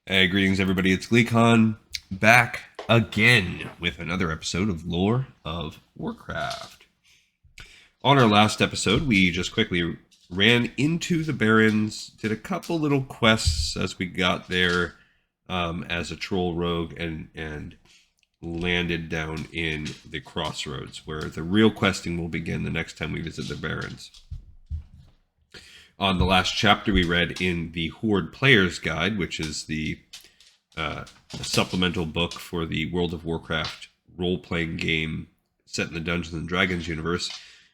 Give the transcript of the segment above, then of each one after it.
Hey, greetings everybody, it's GleeCon back again with another episode of Lore of Warcraft. On our last episode, we just quickly ran into the Barrens, did a couple little quests as we got there as a troll rogue, and landed down in the crossroads, where the real questing will begin the next time we visit the Barrens. On the last chapter, we read in the Horde Player's Guide, which is the supplemental book for the World of Warcraft role-playing game set in the Dungeons and Dragons universe.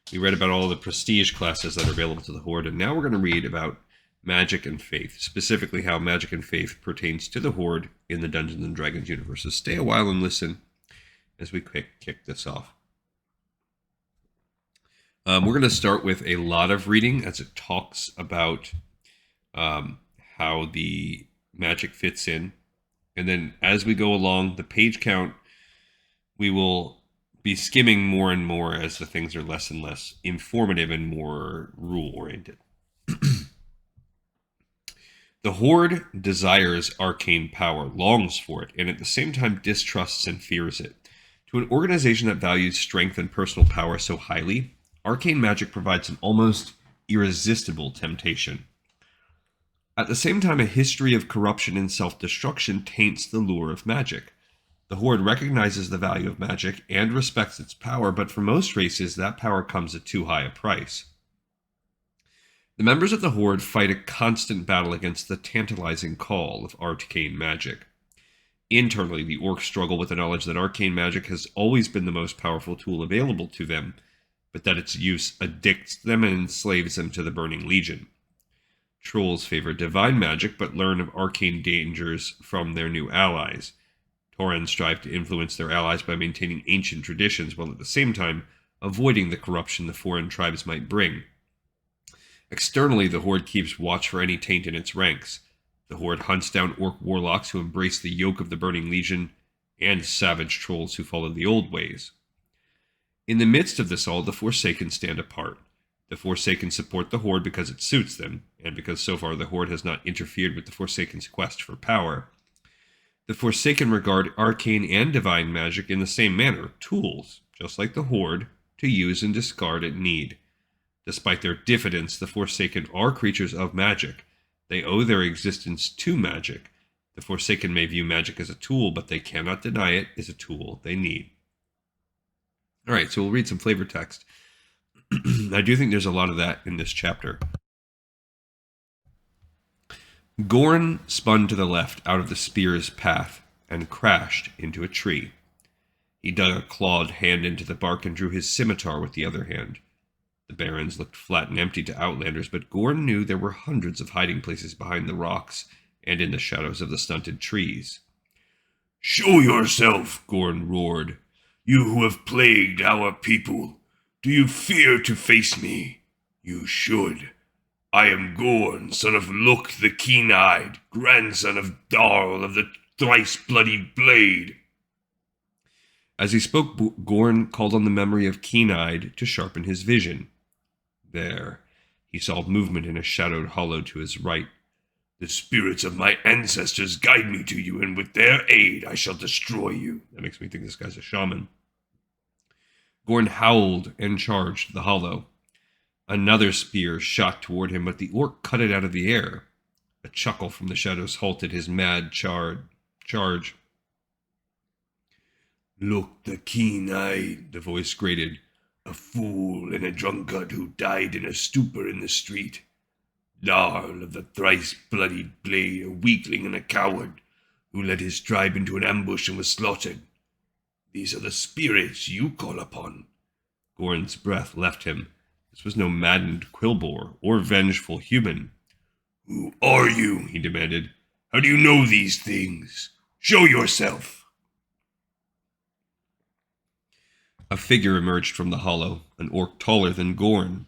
We read about all the prestige classes that are available to the Horde, and now we're going to read about magic and faith, specifically how magic and faith pertains to the Horde in the Dungeons and Dragons universe. So stay a while and listen as we kick this off. We're going to start with a lot of reading as it talks about how the magic fits in. And then as we go along, the page count, we will be skimming more and more as the things are less and less informative and more rule-oriented. The Horde desires arcane power, longs for it, and at the same time distrusts and fears it. To an organization that values strength and personal power so highly, arcane magic provides an almost irresistible temptation. At the same time, a history of corruption and self-destruction taints the lure of magic. The Horde recognizes the value of magic and respects its power, but for most races, that power comes at too high a price. The members of the Horde fight a constant battle against the tantalizing call of arcane magic. Internally, the orcs struggle with the knowledge that arcane magic has always been the most powerful tool available to them, but that its use addicts them and enslaves them to the Burning Legion. Trolls favor divine magic, but learn of arcane dangers from their new allies. Taurens strive to influence their allies by maintaining ancient traditions, while at the same time avoiding the corruption the foreign tribes might bring. Externally, the Horde keeps watch for any taint in its ranks. The Horde hunts down orc warlocks who embrace the yoke of the Burning Legion, and savage trolls who follow the old ways. In the midst of this all, the Forsaken stand apart. The Forsaken support the Horde because it suits them, and because so far the Horde has not interfered with the Forsaken's quest for power. The Forsaken regard arcane and divine magic in the same manner, tools, just like the Horde, to use and discard at need. Despite their diffidence, the Forsaken are creatures of magic. They owe their existence to magic. The Forsaken may view magic as a tool, but they cannot deny it is a tool they need. All right, so we'll read some flavor text. I do think there's a lot of that in this chapter. Gorn spun to the left out of the spear's path and crashed into a tree. He dug a clawed hand into the bark and drew his scimitar with the other hand. The barrens looked flat and empty to outlanders, but Gorn knew there were hundreds of hiding places behind the rocks and in the shadows of the stunted trees. "Show yourself," Gorn roared. "You who have plagued our people. Do you fear to face me? You should. I am Gorn, son of Luk the Keen-Eyed, grandson of Darl of the Thrice-Bloodied Blade." As he spoke, Gorn called on the memory of Keen-Eyed to sharpen his vision. There, he saw movement in a shadowed hollow to his right. "The spirits of my ancestors guide me to you, and with their aid I shall destroy you." That makes me think this guy's a shaman. Gorn howled and charged the hollow. Another spear shot toward him, but the orc cut it out of the air. A chuckle from the shadows halted his mad charge. "Look, the Keen-Eyed," the voice grated. "A fool and a drunkard who died in a stupor in the street. Darl of the Thrice-Bloodied Blade, a weakling and a coward, who led his tribe into an ambush and was slaughtered. These are the spirits you call upon." Gorn's breath left him. This was no maddened Quilboar or vengeful human. "Who are you?" he demanded. "How do you know these things? Show yourself." A figure emerged from the hollow, an orc taller than Gorn.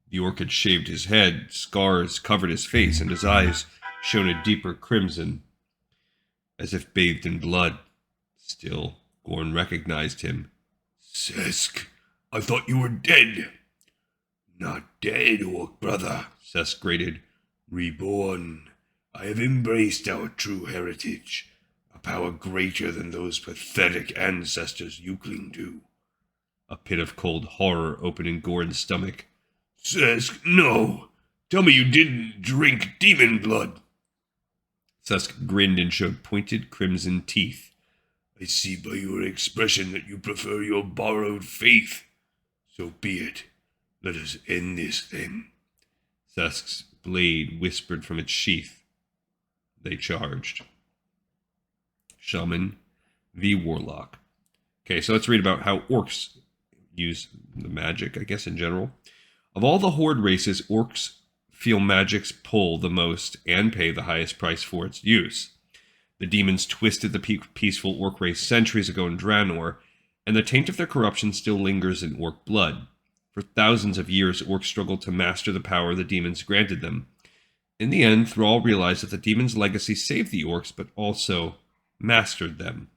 The orc had shaved his head, scars covered his face, and his eyes shone a deeper crimson, as if bathed in blood. Still, Gorn recognized him. "Sesk, I thought you were dead." "Not dead, orc brother," Sesk grated. "Reborn. I have embraced our true heritage, a power greater than those pathetic ancestors you cling to. A pit of cold horror opened in Gordon's stomach. Sesk, no! Tell me you didn't drink demon blood! Sesk grinned and showed pointed crimson teeth. I see by your expression that you prefer your borrowed faith. So be it. Let us end this then. Sesk's blade whispered from its sheath. They charged. Shaman v. Warlock. Okay, so let's read about how orcs use the magic, I guess, in general. Of all the Horde races, orcs feel magic's pull the most and pay the highest price for its use. The demons twisted the peaceful orc race centuries ago in Draenor, and the taint of their corruption still lingers in orc blood. For thousands of years, orcs struggled to master the power the demons granted them. In the end, Thrall realized that the demons' legacy saved the orcs, but also mastered them.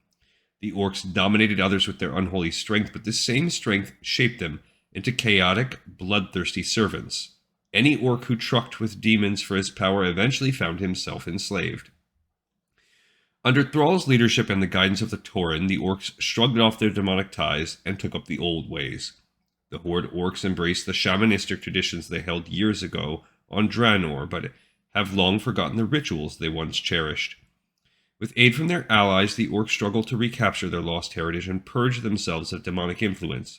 The orcs dominated others with their unholy strength, but this same strength shaped them into chaotic, bloodthirsty servants. Any orc who trucked with demons for his power eventually found himself enslaved. Under Thrall's leadership and the guidance of the Tauren, the orcs shrugged off their demonic ties and took up the old ways. The Horde orcs embraced the shamanistic traditions they held years ago on Draenor, but have long forgotten the rituals they once cherished. With aid from their allies, the orcs struggle to recapture their lost heritage and purge themselves of demonic influence.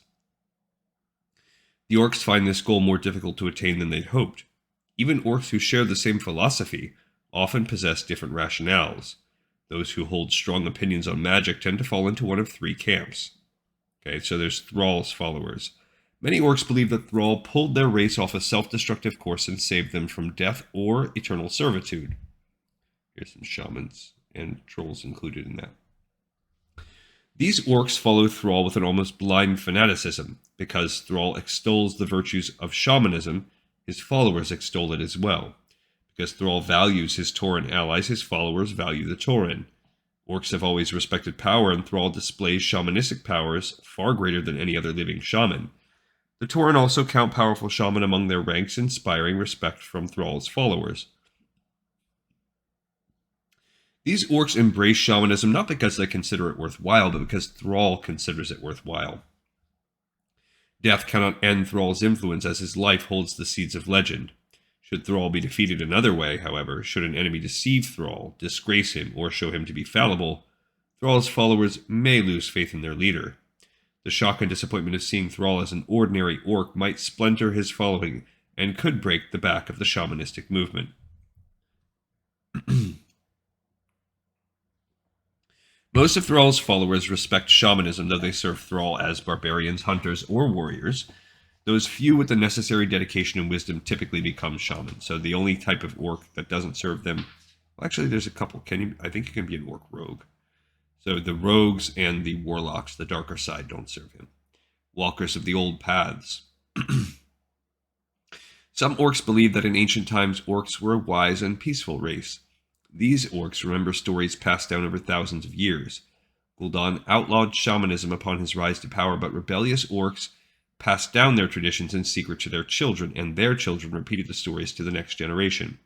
The orcs find this goal more difficult to attain than they'd hoped. Even orcs who share the same philosophy often possess different rationales. Those who hold strong opinions on magic tend to fall into one of three camps. Okay, so there's Thrall's followers. Many orcs believe that Thrall pulled their race off a self-destructive course and saved them from death or eternal servitude. Here's some shamans and trolls included in that. These orcs follow Thrall with an almost blind fanaticism. Because Thrall extols the virtues of shamanism, his followers extol it as well. Because Thrall values his Tauren allies, his followers value the Tauren. Orcs have always respected power, and Thrall displays shamanistic powers far greater than any other living shaman. The Tauren also count powerful shaman among their ranks, inspiring respect from Thrall's followers. These orcs embrace shamanism not because they consider it worthwhile, but because Thrall considers it worthwhile. Death cannot end Thrall's influence, as his life holds the seeds of legend. Should Thrall be defeated another way, however, should an enemy deceive Thrall, disgrace him, or show him to be fallible, Thrall's followers may lose faith in their leader. The shock and disappointment of seeing Thrall as an ordinary orc might splinter his following and could break the back of the shamanistic movement. Most of Thrall's followers respect shamanism, though they serve Thrall as barbarians, hunters, or warriors. Those few with the necessary dedication and wisdom typically become shamans. So the only type of orc that doesn't serve them... Well, actually, there's a couple. I think you can be an orc rogue. So the rogues and the warlocks, the darker side, don't serve him. Walkers of the old paths. Some orcs believe that in ancient times, orcs were a wise and peaceful race. These orcs remember stories passed down over thousands of years. Gul'dan outlawed shamanism upon his rise to power, but rebellious orcs passed down their traditions in secret to their children, and their children repeated the stories to the next generation.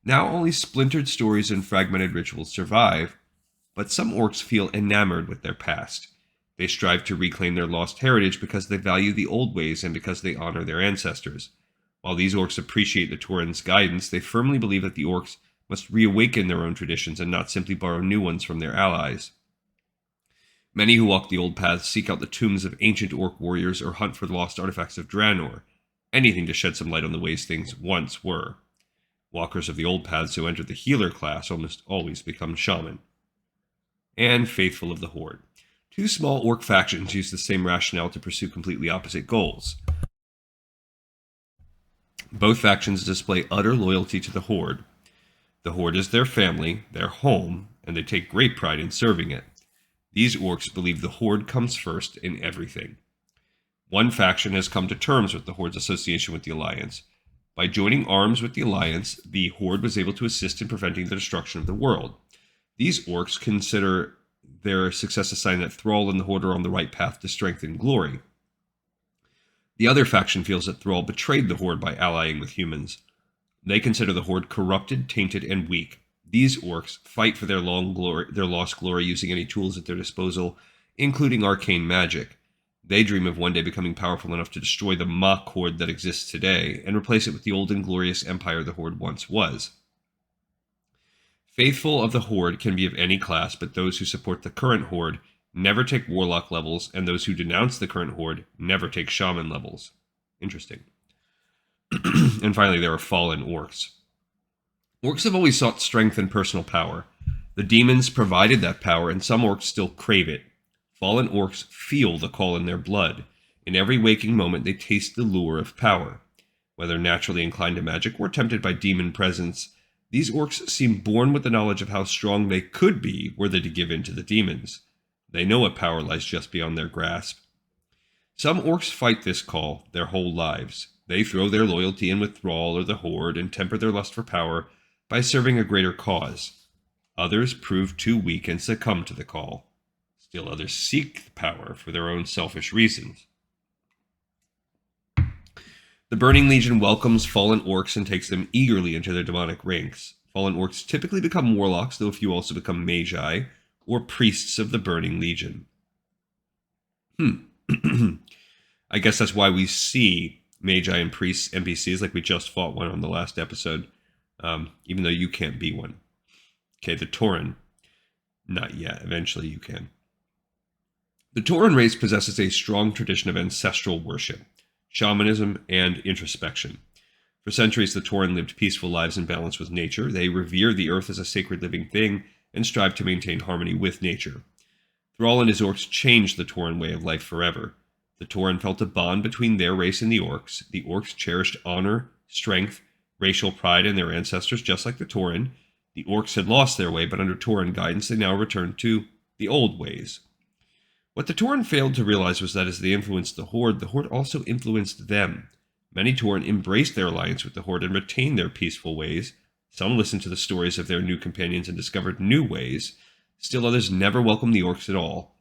Now only splintered stories and fragmented rituals survive, but some orcs feel enamored with their past. They strive to reclaim their lost heritage because they value the old ways and because they honor their ancestors. While these orcs appreciate the Tauren's guidance, they firmly believe that the orcs must reawaken their own traditions and not simply borrow new ones from their allies. Many who walk the old paths seek out the tombs of ancient orc warriors or hunt for the lost artifacts of Draenor, anything to shed some light on the ways things once were. Walkers of the old paths who enter the healer class almost always become shaman. And faithful of the Horde. Two small orc factions use the same rationale to pursue completely opposite goals. Both factions display utter loyalty to the Horde. The Horde is their family, their home, and they take great pride in serving it. These orcs believe the Horde comes first in everything. One faction has come to terms with the Horde's association with the Alliance. By joining arms with the Alliance, the Horde was able to assist in preventing the destruction of the world. These orcs consider their success a sign that Thrall and the Horde are on the right path to strength and glory. The other faction feels that Thrall betrayed the Horde by allying with humans. They consider the Horde corrupted, tainted, and weak. These orcs fight for their lost glory using any tools at their disposal, including arcane magic. They dream of one day becoming powerful enough to destroy the mock Horde that exists today and replace it with the old and glorious empire the Horde once was. Faithful of the Horde can be of any class, but those who support the current Horde never take Warlock levels, and those who denounce the current Horde never take Shaman levels. Interesting. And finally, there are fallen orcs. Orcs have always sought strength and personal power. The demons provided that power, and some orcs still crave it. Fallen orcs feel the call in their blood. In every waking moment, they taste the lure of power. Whether naturally inclined to magic or tempted by demon presence, these orcs seem born with the knowledge of how strong they could be were they to give in to the demons. They know what power lies just beyond their grasp. Some orcs fight this call their whole lives. They throw their loyalty in with Thrall or the Horde and temper their lust for power by serving a greater cause. Others prove too weak and succumb to the call. Still others seek the power for their own selfish reasons. The Burning Legion welcomes fallen orcs and takes them eagerly into their demonic ranks. Fallen orcs typically become warlocks, though a few also become magi, or priests of the Burning Legion. I guess that's why we see magi and priests NPCs, like we just fought one on the last episode, even though you can't be one. Okay, the Tauren. Not yet. Eventually you can. The Tauren race possesses a strong tradition of ancestral worship, shamanism, and introspection. For centuries, the Tauren lived peaceful lives in balance with nature. They revere the earth as a sacred living thing and strive to maintain harmony with nature. Thrall and his orcs changed the Tauren way of life forever. The Tauren felt a bond between their race and the orcs. The orcs cherished honor, strength, racial pride in their ancestors, just like the Tauren. The orcs had lost their way, but under Tauren guidance, they now returned to the old ways. What the Tauren failed to realize was that as they influenced the Horde also influenced them. Many Tauren embraced their alliance with the Horde and retained their peaceful ways. Some listened to the stories of their new companions and discovered new ways. Still others never welcomed the orcs at all.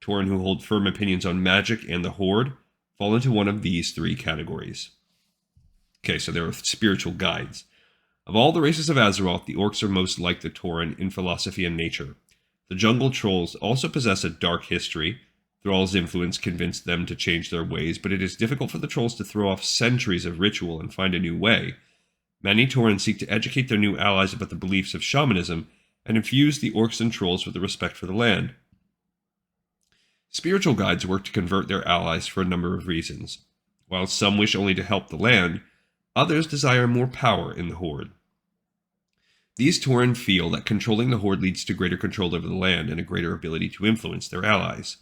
Tauren who hold firm opinions on magic and the Horde fall into one of these three categories. Okay, so there are spiritual guides. Of all the races of Azeroth, the orcs are most like the Tauren in philosophy and nature. The jungle trolls also possess a dark history. Thrall's influence convinced them to change their ways, but it is difficult for the trolls to throw off centuries of ritual and find a new way. Many Tauren seek to educate their new allies about the beliefs of shamanism and infuse the orcs and trolls with a respect for the land. Spiritual guides work to convert their allies for a number of reasons. While some wish only to help the land, others desire more power in the Horde. These Tauren feel that controlling the Horde leads to greater control over the land and a greater ability to influence their allies.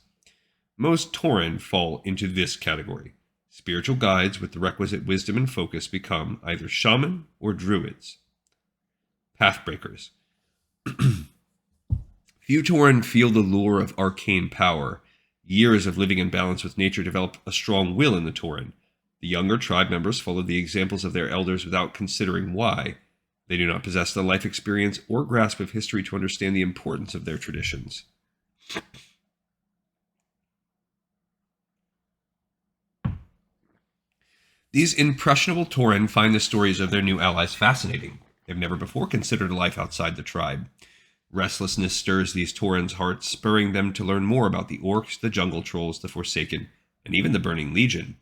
Most Tauren fall into this category. Spiritual guides with the requisite wisdom and focus become either shaman or druids. Pathbreakers. Few Tauren feel the lure of arcane power. Years of living in balance with nature develop a strong will in the Tauren. The younger tribe members follow the examples of their elders without considering why. They do not possess the life experience or grasp of history to understand the importance of their traditions. These impressionable Tauren find the stories of their new allies fascinating. They've never before considered a life outside the tribe. Restlessness stirs these Tauren's hearts, spurring them to learn more about the orcs, the jungle trolls, the Forsaken, and even the Burning Legion.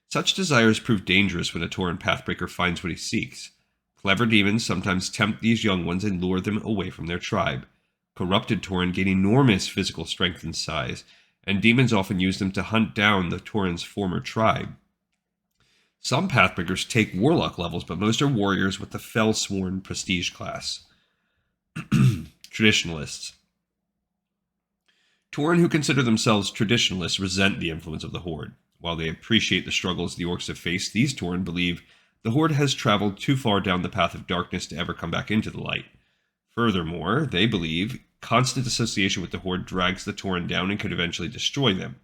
Such desires prove dangerous when a Tauren pathbreaker finds what he seeks. Clever demons sometimes tempt these young ones and lure them away from their tribe. Corrupted Tauren gain enormous physical strength and size, and demons often use them to hunt down the Tauren's former tribe. Some pathbreakers take warlock levels, but most are warriors with the Fellsworn prestige class. Traditionalists. Tauren who consider themselves traditionalists resent the influence of the Horde. While they appreciate the struggles the orcs have faced, these Tauren believe the Horde has traveled too far down the path of darkness to ever come back into the light. Furthermore, they believe constant association with the Horde drags the Tauren down and could eventually destroy them.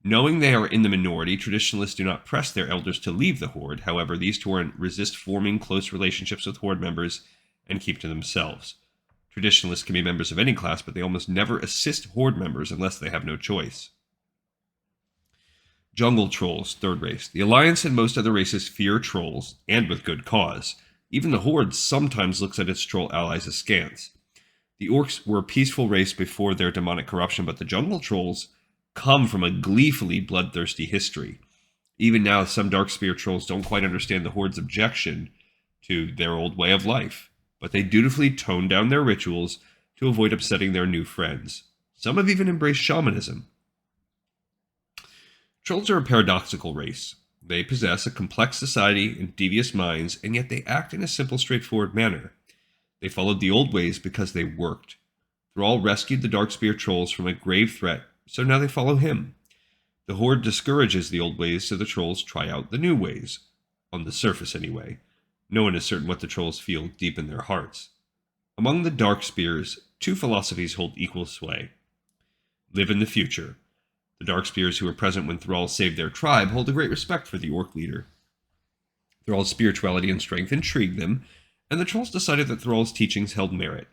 Knowing they are in the minority, traditionalists do not press their elders to leave the Horde. However, these Tauren resist forming close relationships with Horde members and keep to themselves. Traditionalists can be members of any class, but they almost never assist Horde members unless they have no choice. Jungle Trolls, third race. The Alliance and most other races fear trolls, and with good cause. Even the Horde sometimes looks at its troll allies askance. The Orcs were a peaceful race before their demonic corruption, but the Jungle Trolls come from a gleefully bloodthirsty history. Even now, some Darkspear trolls don't quite understand the Horde's objection to their old way of life, but they dutifully tone down their rituals to avoid upsetting their new friends. Some have even embraced shamanism. Trolls are a paradoxical race. They possess a complex society and devious minds, and yet they act in a simple, straightforward manner. They followed the old ways because they worked. Thrall rescued the Darkspear trolls from a grave threat, so now they follow him. The Horde discourages the old ways, so the trolls try out the new ways. On the surface, anyway. No one is certain what the trolls feel deep in their hearts. Among the Darkspears, two philosophies hold equal sway. Live in the future. The Darkspears who were present when Thrall saved their tribe hold a great respect for the Orc leader. Thrall's spirituality and strength intrigued them, and the trolls decided that Thrall's teachings held merit.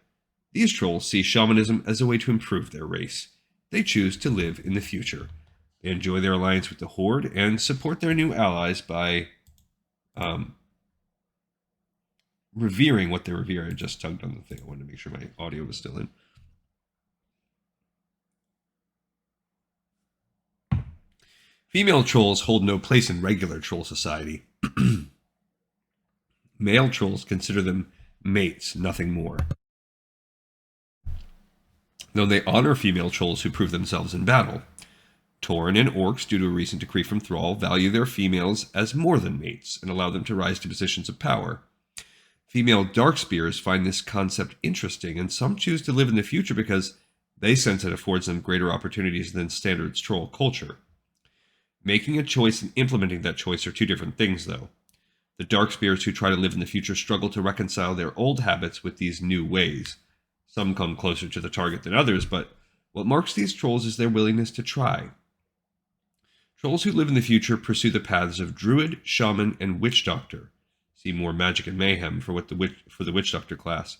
These trolls see shamanism as a way to improve their race. They choose to live in the future. They enjoy their alliance with the Horde and support their new allies by revering what they revere. I just tugged on the thing. I wanted to make sure my audio was still in. Female trolls hold no place in regular troll society. Male trolls consider them mates, nothing more. Though they honor female trolls who prove themselves in battle. Tauren and Orcs, due to a recent decree from Thrall, value their females as more than mates and allow them to rise to positions of power. Female Darkspears find this concept interesting, and some choose to live in the future because they sense it affords them greater opportunities than standard troll culture. Making a choice and implementing that choice are two different things, though. The Darkspears who try to live in the future struggle to reconcile their old habits with these new ways. Some come closer to the target than others, but what marks these trolls is their willingness to try. Trolls who live in the future pursue the paths of Druid, Shaman, and Witch Doctor. See more Magic and Mayhem for the Witch Doctor class.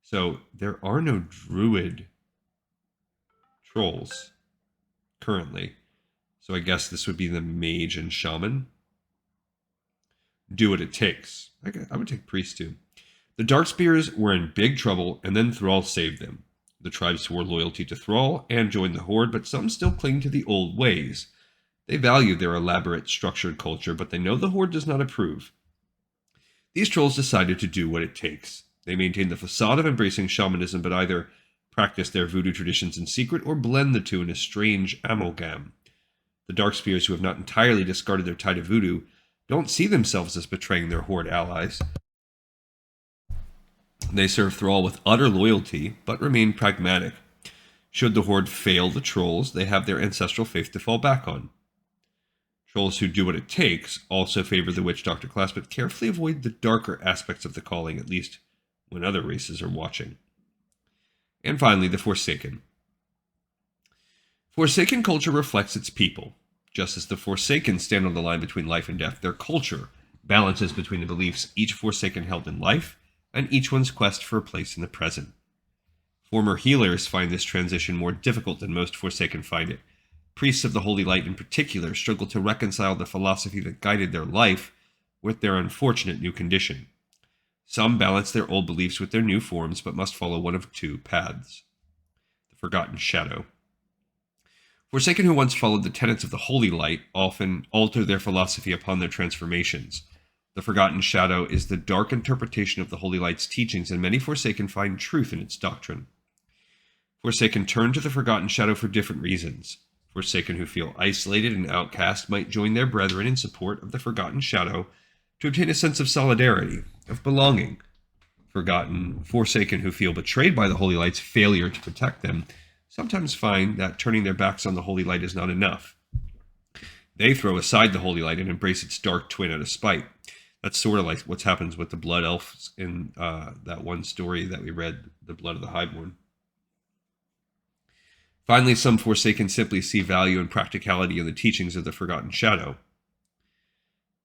So there are no Druid trolls currently. So I guess this would be the Mage and Shaman. Do what it takes. I would take Priest too. The Darkspears were in big trouble, and then Thrall saved them. The tribe swore loyalty to Thrall and joined the Horde, but some still cling to the old ways. They value their elaborate, structured culture, but they know the Horde does not approve. These trolls decided to do what it takes. They maintain the facade of embracing shamanism, but either practice their voodoo traditions in secret or blend the two in a strange amalgam. The Darkspears who have not entirely discarded their tie to voodoo don't see themselves as betraying their Horde allies. They serve Thrall with utter loyalty, but remain pragmatic. Should the Horde fail the trolls, they have their ancestral faith to fall back on. Trolls who do what it takes also favor the Witch Doctor class, but carefully avoid the darker aspects of the calling, at least when other races are watching. And finally, the Forsaken. Forsaken culture reflects its people. Just as the Forsaken stand on the line between life and death, their culture balances between the beliefs each Forsaken held in life and each one's quest for a place in the present. Former healers find this transition more difficult than most Forsaken find it. Priests of the Holy Light in particular struggle to reconcile the philosophy that guided their life with their unfortunate new condition. Some balance their old beliefs with their new forms, but must follow one of two paths. The Forgotten Shadow. Forsaken who once followed the tenets of the Holy Light often alter their philosophy upon their transformations. The Forgotten Shadow is the dark interpretation of the Holy Light's teachings, and many Forsaken find truth in its doctrine. Forsaken turn to the Forgotten Shadow for different reasons. Forsaken who feel isolated and outcast might join their brethren in support of the Forgotten Shadow to obtain a sense of solidarity, of belonging. Forsaken who feel betrayed by the Holy Light's failure to protect them sometimes find that turning their backs on the Holy Light is not enough. They throw aside the Holy Light and embrace its dark twin out of spite. That's sort of like what happens with the Blood Elves in that one story that we read, The Blood of the Highborn. Finally, some Forsaken simply see value and practicality in the teachings of the Forgotten Shadow.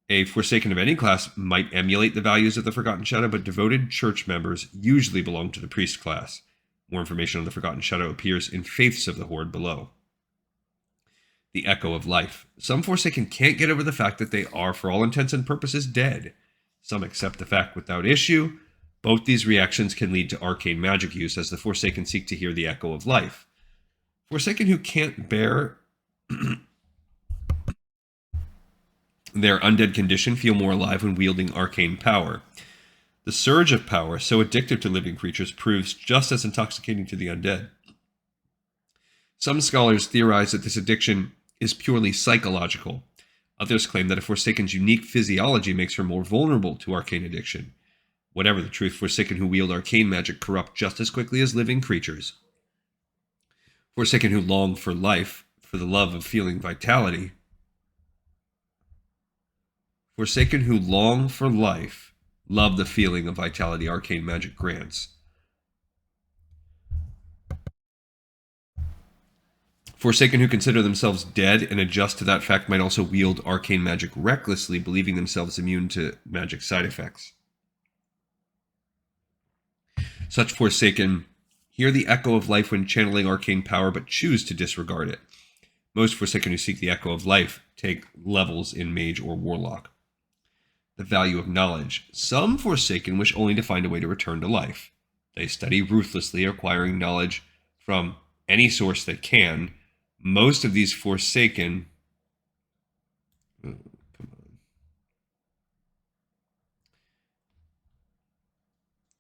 A Forsaken of any class might emulate the values of the Forgotten Shadow, but devoted church members usually belong to the priest class. More information on the Forgotten Shadow appears in Faiths of the Horde below. the echo of life. Some Forsaken can't get over the fact that they are, for all intents and purposes, dead. Some accept the fact without issue. Both these reactions can lead to arcane magic use as the Forsaken seek to hear the echo of life. Forsaken who can't bear their undead condition feel more alive when wielding arcane power. The surge of power, so addictive to living creatures, proves just as intoxicating to the undead. Some scholars theorize that this addiction is purely psychological. Others claim that a Forsaken's unique physiology makes her more vulnerable to arcane addiction. Whatever the truth, Forsaken who wield arcane magic corrupt just as quickly as living creatures. Forsaken who long for life, for the love of feeling vitality. Forsaken who long for life, love the feeling of vitality arcane magic grants. Forsaken who consider themselves dead and adjust to that fact might also wield arcane magic recklessly, believing themselves immune to magic side effects. Such Forsaken hear the echo of life when channeling arcane power, but choose to disregard it. Most Forsaken who seek the echo of life take levels in Mage or Warlock. The value of knowledge. Some Forsaken wish only to find a way to return to life. They study ruthlessly, acquiring knowledge from any source they can. Most of these Forsaken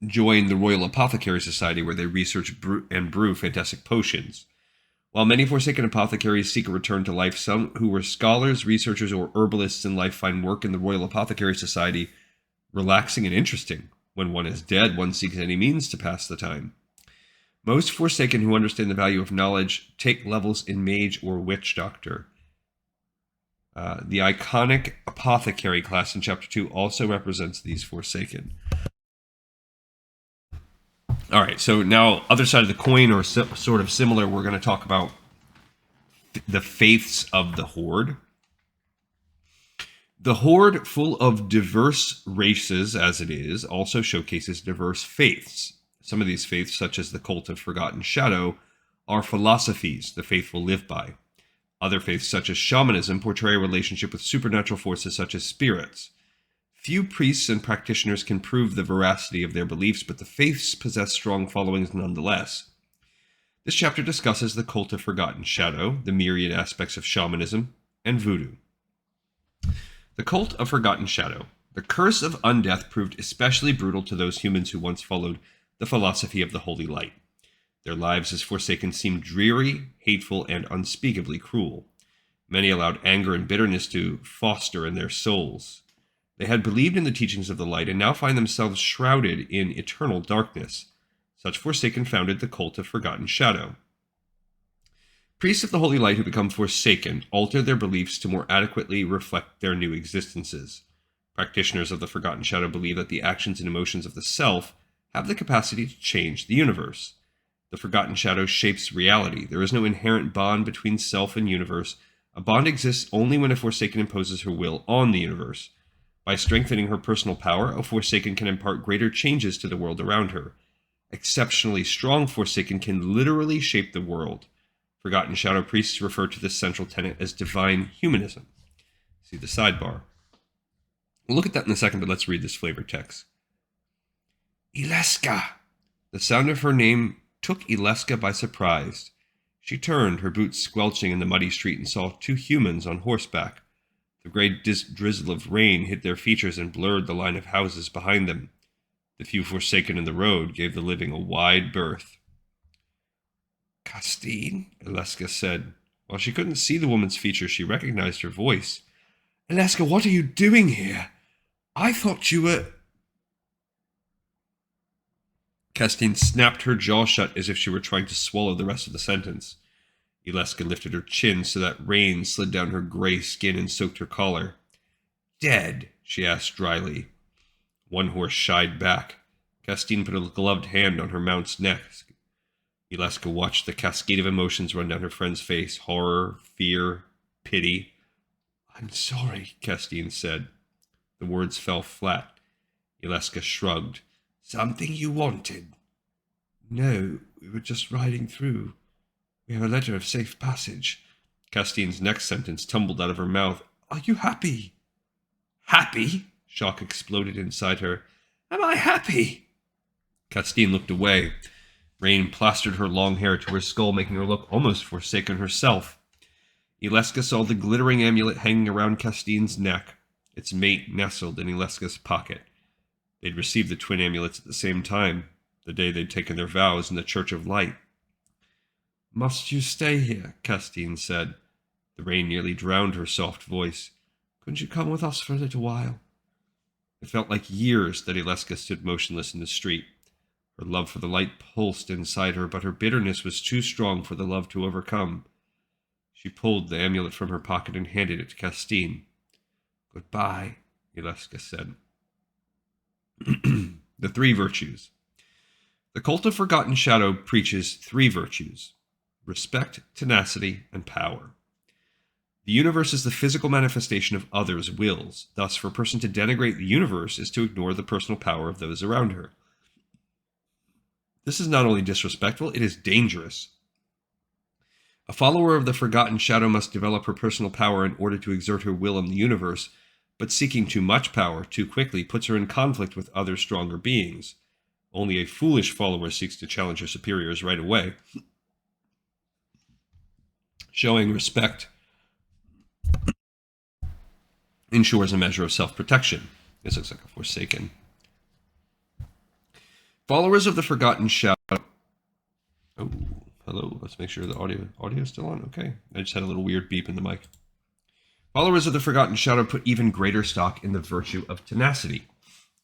join the Royal Apothecary Society, where they research and brew fantastic potions. While many Forsaken apothecaries seek a return to life, some who were scholars, researchers, or herbalists in life find work in the Royal Apothecary Society relaxing and interesting. When one is dead, one seeks any means to pass the time. Most Forsaken who understand the value of knowledge take levels in Mage or Witch Doctor. The iconic Apothecary class in Chapter 2 also represents these Forsaken. All right, so now other side of the coin, or sort of similar, we're going to talk about the faiths of the Horde. The Horde, full of diverse races as it is, also showcases diverse faiths. Some of these faiths, such as the Cult of Forgotten Shadow, are philosophies the faithful live by. Other faiths, such as shamanism, portray a relationship with supernatural forces such as spirits. Few priests and practitioners can prove the veracity of their beliefs, but the faiths possess strong followings nonetheless. This chapter discusses the Cult of Forgotten Shadow, the myriad aspects of shamanism, and voodoo. The Cult of Forgotten Shadow. The curse of undeath proved especially brutal to those humans who once followed the philosophy of the Holy Light. Their lives as Forsaken seemed dreary, hateful, and unspeakably cruel. Many allowed anger and bitterness to foster in their souls. They had believed in the teachings of the light and now find themselves shrouded in eternal darkness. Such Forsaken founded the Cult of Forgotten Shadow. Priests of the Holy Light who become Forsaken alter their beliefs to more adequately reflect their new existences. Practitioners of the Forgotten Shadow believe that the actions and emotions of the self have the capacity to change the universe. The Forgotten Shadow shapes reality. There is no inherent bond between self and universe. A bond exists only when a Forsaken imposes her will on the universe. By strengthening her personal power, a Forsaken can impart greater changes to the world around her. Exceptionally strong Forsaken can literally shape the world. Forgotten Shadow priests refer to this central tenet as divine humanism. See the sidebar. We'll look at that in a second, but let's read this flavor text. Ileska! The sound of her name took Ileska by surprise. She turned, her boots squelching in the muddy street, and saw two humans on horseback. The gray drizzle of rain hit their features and blurred the line of houses behind them. The few Forsaken in the road gave the living a wide berth. Castine, Ileska said. While she couldn't see the woman's features, she recognized her voice. Ileska, what are you doing here? I thought you were... Castine snapped her jaw shut as if she were trying to swallow the rest of the sentence. Ileska lifted her chin so that rain slid down her gray skin and soaked her collar. Dead? She asked dryly. One horse shied back. Castine put a gloved hand on her mount's neck. Ileska watched the cascade of emotions run down her friend's face. Horror, fear, pity. I'm sorry, Castine said. The words fell flat. Ileska shrugged. Something you wanted? No, we were just riding through. We have a letter of safe passage. Castine's next sentence tumbled out of her mouth. Are you happy? Happy? Shock exploded inside her. Am I happy? Castine looked away. Rain plastered her long hair to her skull, making her look almost forsaken herself. Ileska saw the glittering amulet hanging around Castine's neck. Its mate nestled in Ileska's pocket. They'd received the twin amulets at the same time, the day they'd taken their vows in the Church of Light. Must you stay here? Castine said. The rain nearly drowned her soft voice. Couldn't you come with us for a little while? It felt like years that Ileska stood motionless in the street. Her love for the light pulsed inside her, but her bitterness was too strong for the love to overcome. She pulled the amulet from her pocket and handed it to Castine. Goodbye, Ileska said. The three virtues. The Cult of Forgotten Shadow preaches three virtues: respect, tenacity, and power. The universe is the physical manifestation of others' wills. Thus, for a person to denigrate the universe is to ignore the personal power of those around her. This is not only disrespectful, it is dangerous. A follower of the Forgotten Shadow must develop her personal power in order to exert her will in the universe, but seeking too much power too quickly puts her in conflict with other stronger beings. Only a foolish follower seeks to challenge her superiors right away. Showing respect ensures a measure of self-protection. This looks like a Forsaken. Followers of the Forgotten Shadow. Oh, hello. Let's make sure the audio is still on. Okay. I just had a little weird beep in the mic. Followers of the Forgotten Shadow put even greater stock in the virtue of tenacity.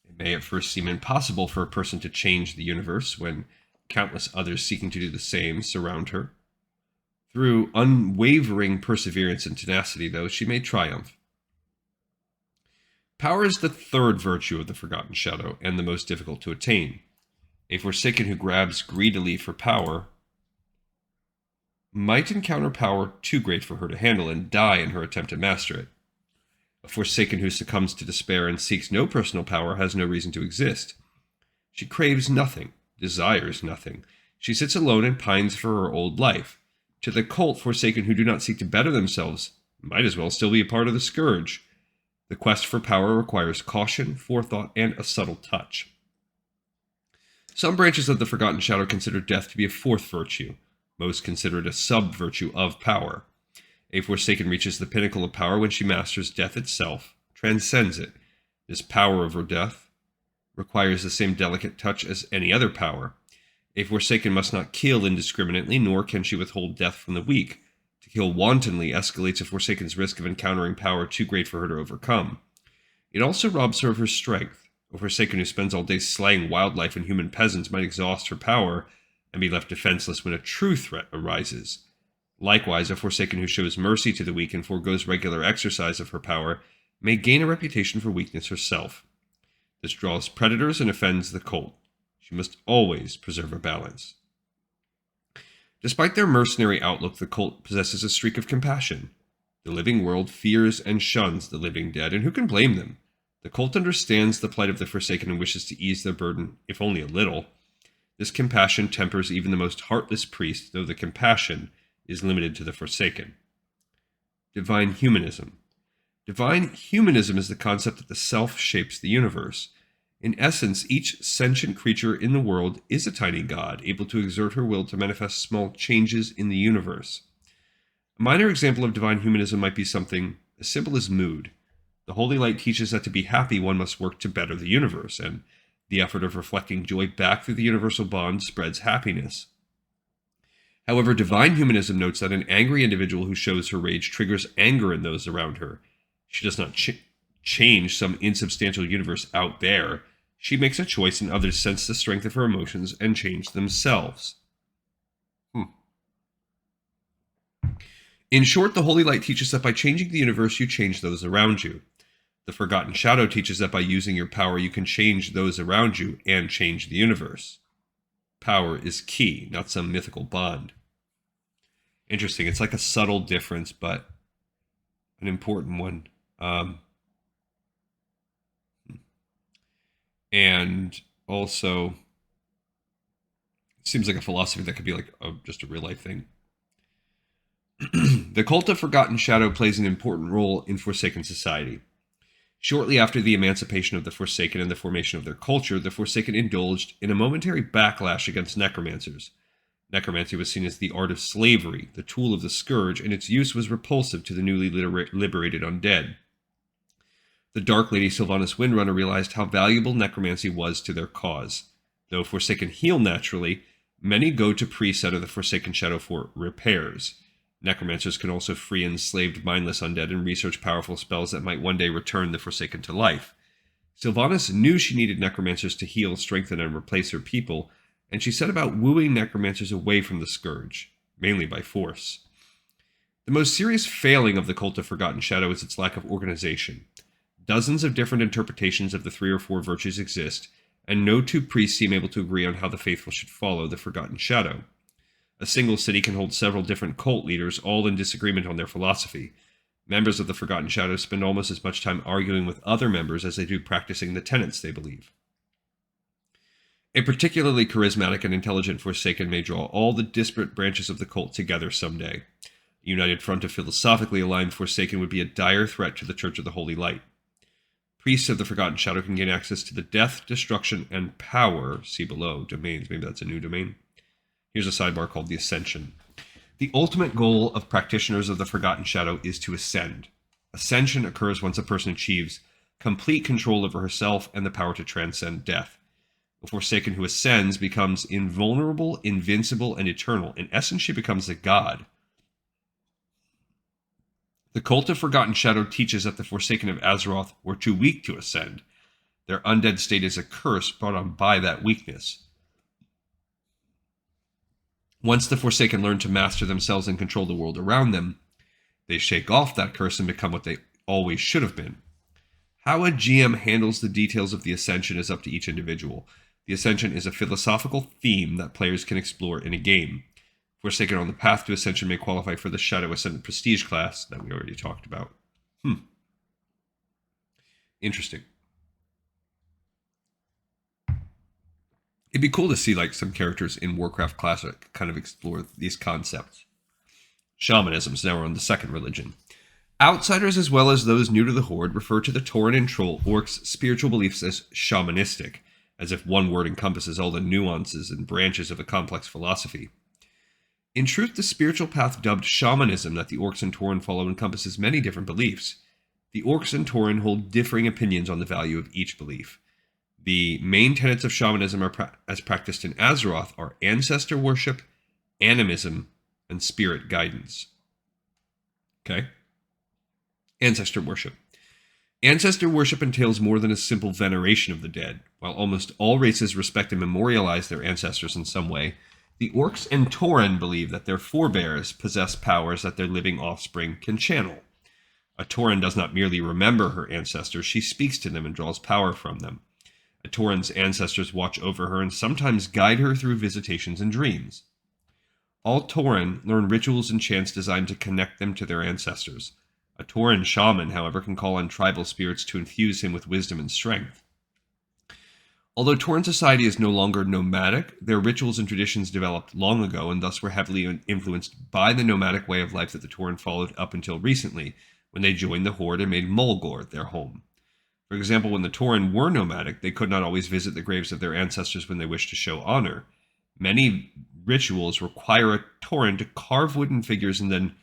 It may at first seem impossible for a person to change the universe when countless others seeking to do the same surround her. Through unwavering perseverance and tenacity, though, she may triumph. Power is the third virtue of the Forgotten Shadow, and the most difficult to attain. A Forsaken who grabs greedily for power might encounter power too great for her to handle and die in her attempt to master it. A Forsaken who succumbs to despair and seeks no personal power has no reason to exist. She craves nothing, desires nothing. She sits alone and pines for her old life. To the cult, Forsaken who do not seek to better themselves might as well still be a part of the scourge. The quest for power requires caution, forethought, and a subtle touch. Some branches of the Forgotten Shadow consider death to be a fourth virtue. Most consider it a sub-virtue of power. A Forsaken reaches the pinnacle of power when she masters death itself, transcends it. This power over death requires the same delicate touch as any other power. A Forsaken must not kill indiscriminately, nor can she withhold death from the weak. To kill wantonly escalates a Forsaken's risk of encountering power too great for her to overcome. It also robs her of her strength. A Forsaken who spends all day slaying wildlife and human peasants might exhaust her power and be left defenseless when a true threat arises. Likewise, a Forsaken who shows mercy to the weak and forgoes regular exercise of her power may gain a reputation for weakness herself. This draws predators and offends the cult. She must always preserve a balance. Despite their mercenary outlook, the cult possesses a streak of compassion. The living world fears and shuns the living dead, and who can blame them? The cult understands the plight of the Forsaken and wishes to ease their burden, if only a little. This compassion tempers even the most heartless priest, though the compassion is limited to the Forsaken. Divine humanism. Divine humanism is the concept that the self shapes the universe. In essence, each sentient creature in the world is a tiny god, able to exert her will to manifest small changes in the universe. A minor example of divine humanism might be something as simple as mood. The Holy Light teaches that to be happy, one must work to better the universe, and the effort of reflecting joy back through the universal bond spreads happiness. However, divine humanism notes that an angry individual who shows her rage triggers anger in those around her. She does not change some insubstantial universe out there. She makes a choice, and others sense the strength of her emotions and change themselves. In short, the Holy Light teaches that by changing the universe, you change those around you. The Forgotten Shadow teaches that by using your power, you can change those around you and change the universe. Power is key, not some mythical bond. Interesting. It's like a subtle difference, but an important one. And also, it seems like a philosophy that could be like just a real life thing. The Cult of Forgotten Shadow plays an important role in Forsaken society. Shortly after the emancipation of the Forsaken and the formation of their culture, the Forsaken indulged in a momentary backlash against necromancers. Necromancy was seen as the art of slavery, the tool of the scourge, and its use was repulsive to the newly liberated undead. The Dark Lady Sylvanas Windrunner realized how valuable necromancy was to their cause. Though Forsaken heal naturally, many go to priests out of the Forsaken Shadow for repairs. Necromancers can also free enslaved mindless undead and research powerful spells that might one day return the Forsaken to life. Sylvanas knew she needed necromancers to heal, strengthen, and replace her people, and she set about wooing necromancers away from the scourge, mainly by force. The most serious failing of the Cult of Forgotten Shadow is its lack of organization. Dozens of different interpretations of the 3 or 4 virtues exist, and no 2 priests seem able to agree on how the faithful should follow the Forgotten Shadow. A single city can hold several different cult leaders, all in disagreement on their philosophy. Members of the Forgotten Shadow spend almost as much time arguing with other members as they do practicing the tenets they believe. A particularly charismatic and intelligent Forsaken may draw all the disparate branches of the cult together someday. A united front of philosophically aligned Forsaken would be a dire threat to the Church of the Holy Light. Priests of the Forgotten Shadow can gain access to the death, destruction, and power, see below, domains, maybe that's a new domain. Here's a sidebar called the Ascension. The ultimate goal of practitioners of the Forgotten Shadow is to ascend. Ascension occurs once a person achieves complete control over herself and the power to transcend death. A Forsaken who ascends becomes invulnerable, invincible, and eternal. In essence, she becomes a god. The Cult of Forgotten Shadow teaches that the Forsaken of Azeroth were too weak to ascend. Their undead state is a curse brought on by that weakness. Once the Forsaken learn to master themselves and control the world around them, they shake off that curse and become what they always should have been. How a GM handles the details of the Ascension is up to each individual. The Ascension is a philosophical theme that players can explore in a game. Forsaken on the path to Ascension may qualify for the Shadow Ascendant Prestige class that we already talked about. Interesting. It'd be cool to see like some characters in Warcraft Classic kind of explore these concepts. Shamanism is now on the second religion. Outsiders as well as those new to the Horde refer to the Tauren and Troll orcs' spiritual beliefs as shamanistic, as if one word encompasses all the nuances and branches of a complex philosophy. In truth, the spiritual path dubbed shamanism that the orcs and Tauren follow encompasses many different beliefs. The orcs and Tauren hold differing opinions on the value of each belief. The main tenets of shamanism as practiced in Azeroth are ancestor worship, animism, and spirit guidance. Okay? Ancestor worship. Ancestor worship entails more than a simple veneration of the dead. While almost all races respect and memorialize their ancestors in some way, the orcs and Tauren believe that their forebears possess powers that their living offspring can channel. A Tauren does not merely remember her ancestors, she speaks to them and draws power from them. A Tauren's ancestors watch over her and sometimes guide her through visitations and dreams. All Tauren learn rituals and chants designed to connect them to their ancestors. A Tauren shaman, however, can call on tribal spirits to infuse him with wisdom and strength. Although Tauren society is no longer nomadic, their rituals and traditions developed long ago and thus were heavily influenced by the nomadic way of life that the Tauren followed up until recently, when they joined the Horde and made Mulgore their home. For example, when the Tauren were nomadic, they could not always visit the graves of their ancestors when they wished to show honor. Many rituals require a Tauren to carve wooden figures and then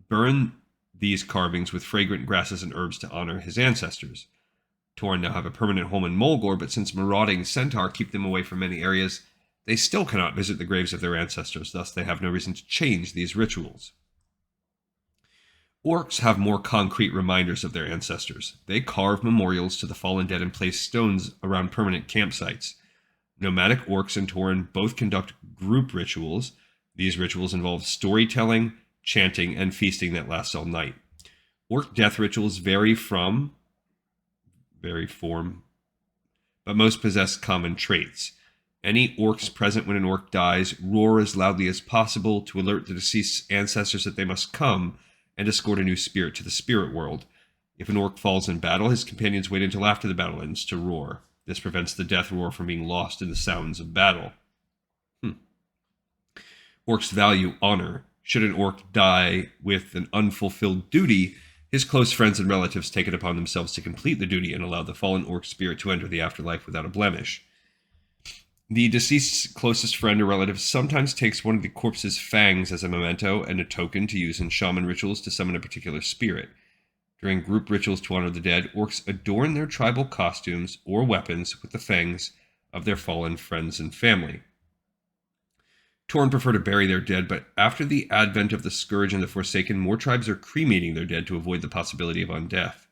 burn these carvings with fragrant grasses and herbs to honor his ancestors. Tauren now have a permanent home in Mulgore, but since marauding centaur keep them away from many areas, they still cannot visit the graves of their ancestors, thus they have no reason to change these rituals. Orcs have more concrete reminders of their ancestors. They carve memorials to the fallen dead and place stones around permanent campsites. Nomadic orcs and Tauren both conduct group rituals. These rituals involve storytelling, chanting, and feasting that lasts all night. Orc death rituals vary form, but most possess common traits. Any orcs present when an orc dies roar as loudly as possible to alert the deceased's ancestors that they must come and escort a new spirit to the spirit world. If an orc falls in battle, his companions wait until after the battle ends to roar. This prevents the death roar from being lost in the sounds of battle. Orcs value honor. Should an orc die with an unfulfilled duty, his close friends and relatives take it upon themselves to complete the duty and allow the fallen orc spirit to enter the afterlife without a blemish. The deceased's closest friend or relative sometimes takes one of the corpse's fangs as a memento and a token to use in shaman rituals to summon a particular spirit. During group rituals to honor the dead, orcs adorn their tribal costumes or weapons with the fangs of their fallen friends and family. Tauren prefer to bury their dead, but after the advent of the Scourge and the Forsaken, more tribes are cremating their dead to avoid the possibility of undeath.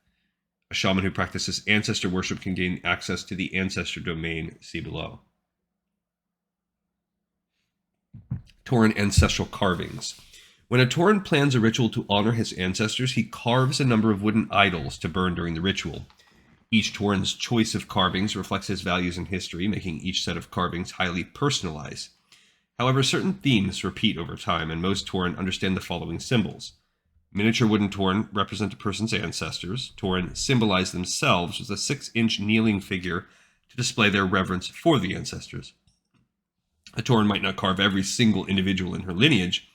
A shaman who practices ancestor worship can gain access to the ancestor domain, see below. Tauren ancestral carvings. When a Tauren plans a ritual to honor his ancestors, he carves a number of wooden idols to burn during the ritual. Each Tauren's choice of carvings reflects his values and history, making each set of carvings highly personalized. However, certain themes repeat over time, and most Tauren understand the following symbols. Miniature wooden Tauren represent a person's ancestors. Tauren symbolize themselves with a 6-inch kneeling figure to display their reverence for the ancestors. A Tauren might not carve every single individual in her lineage,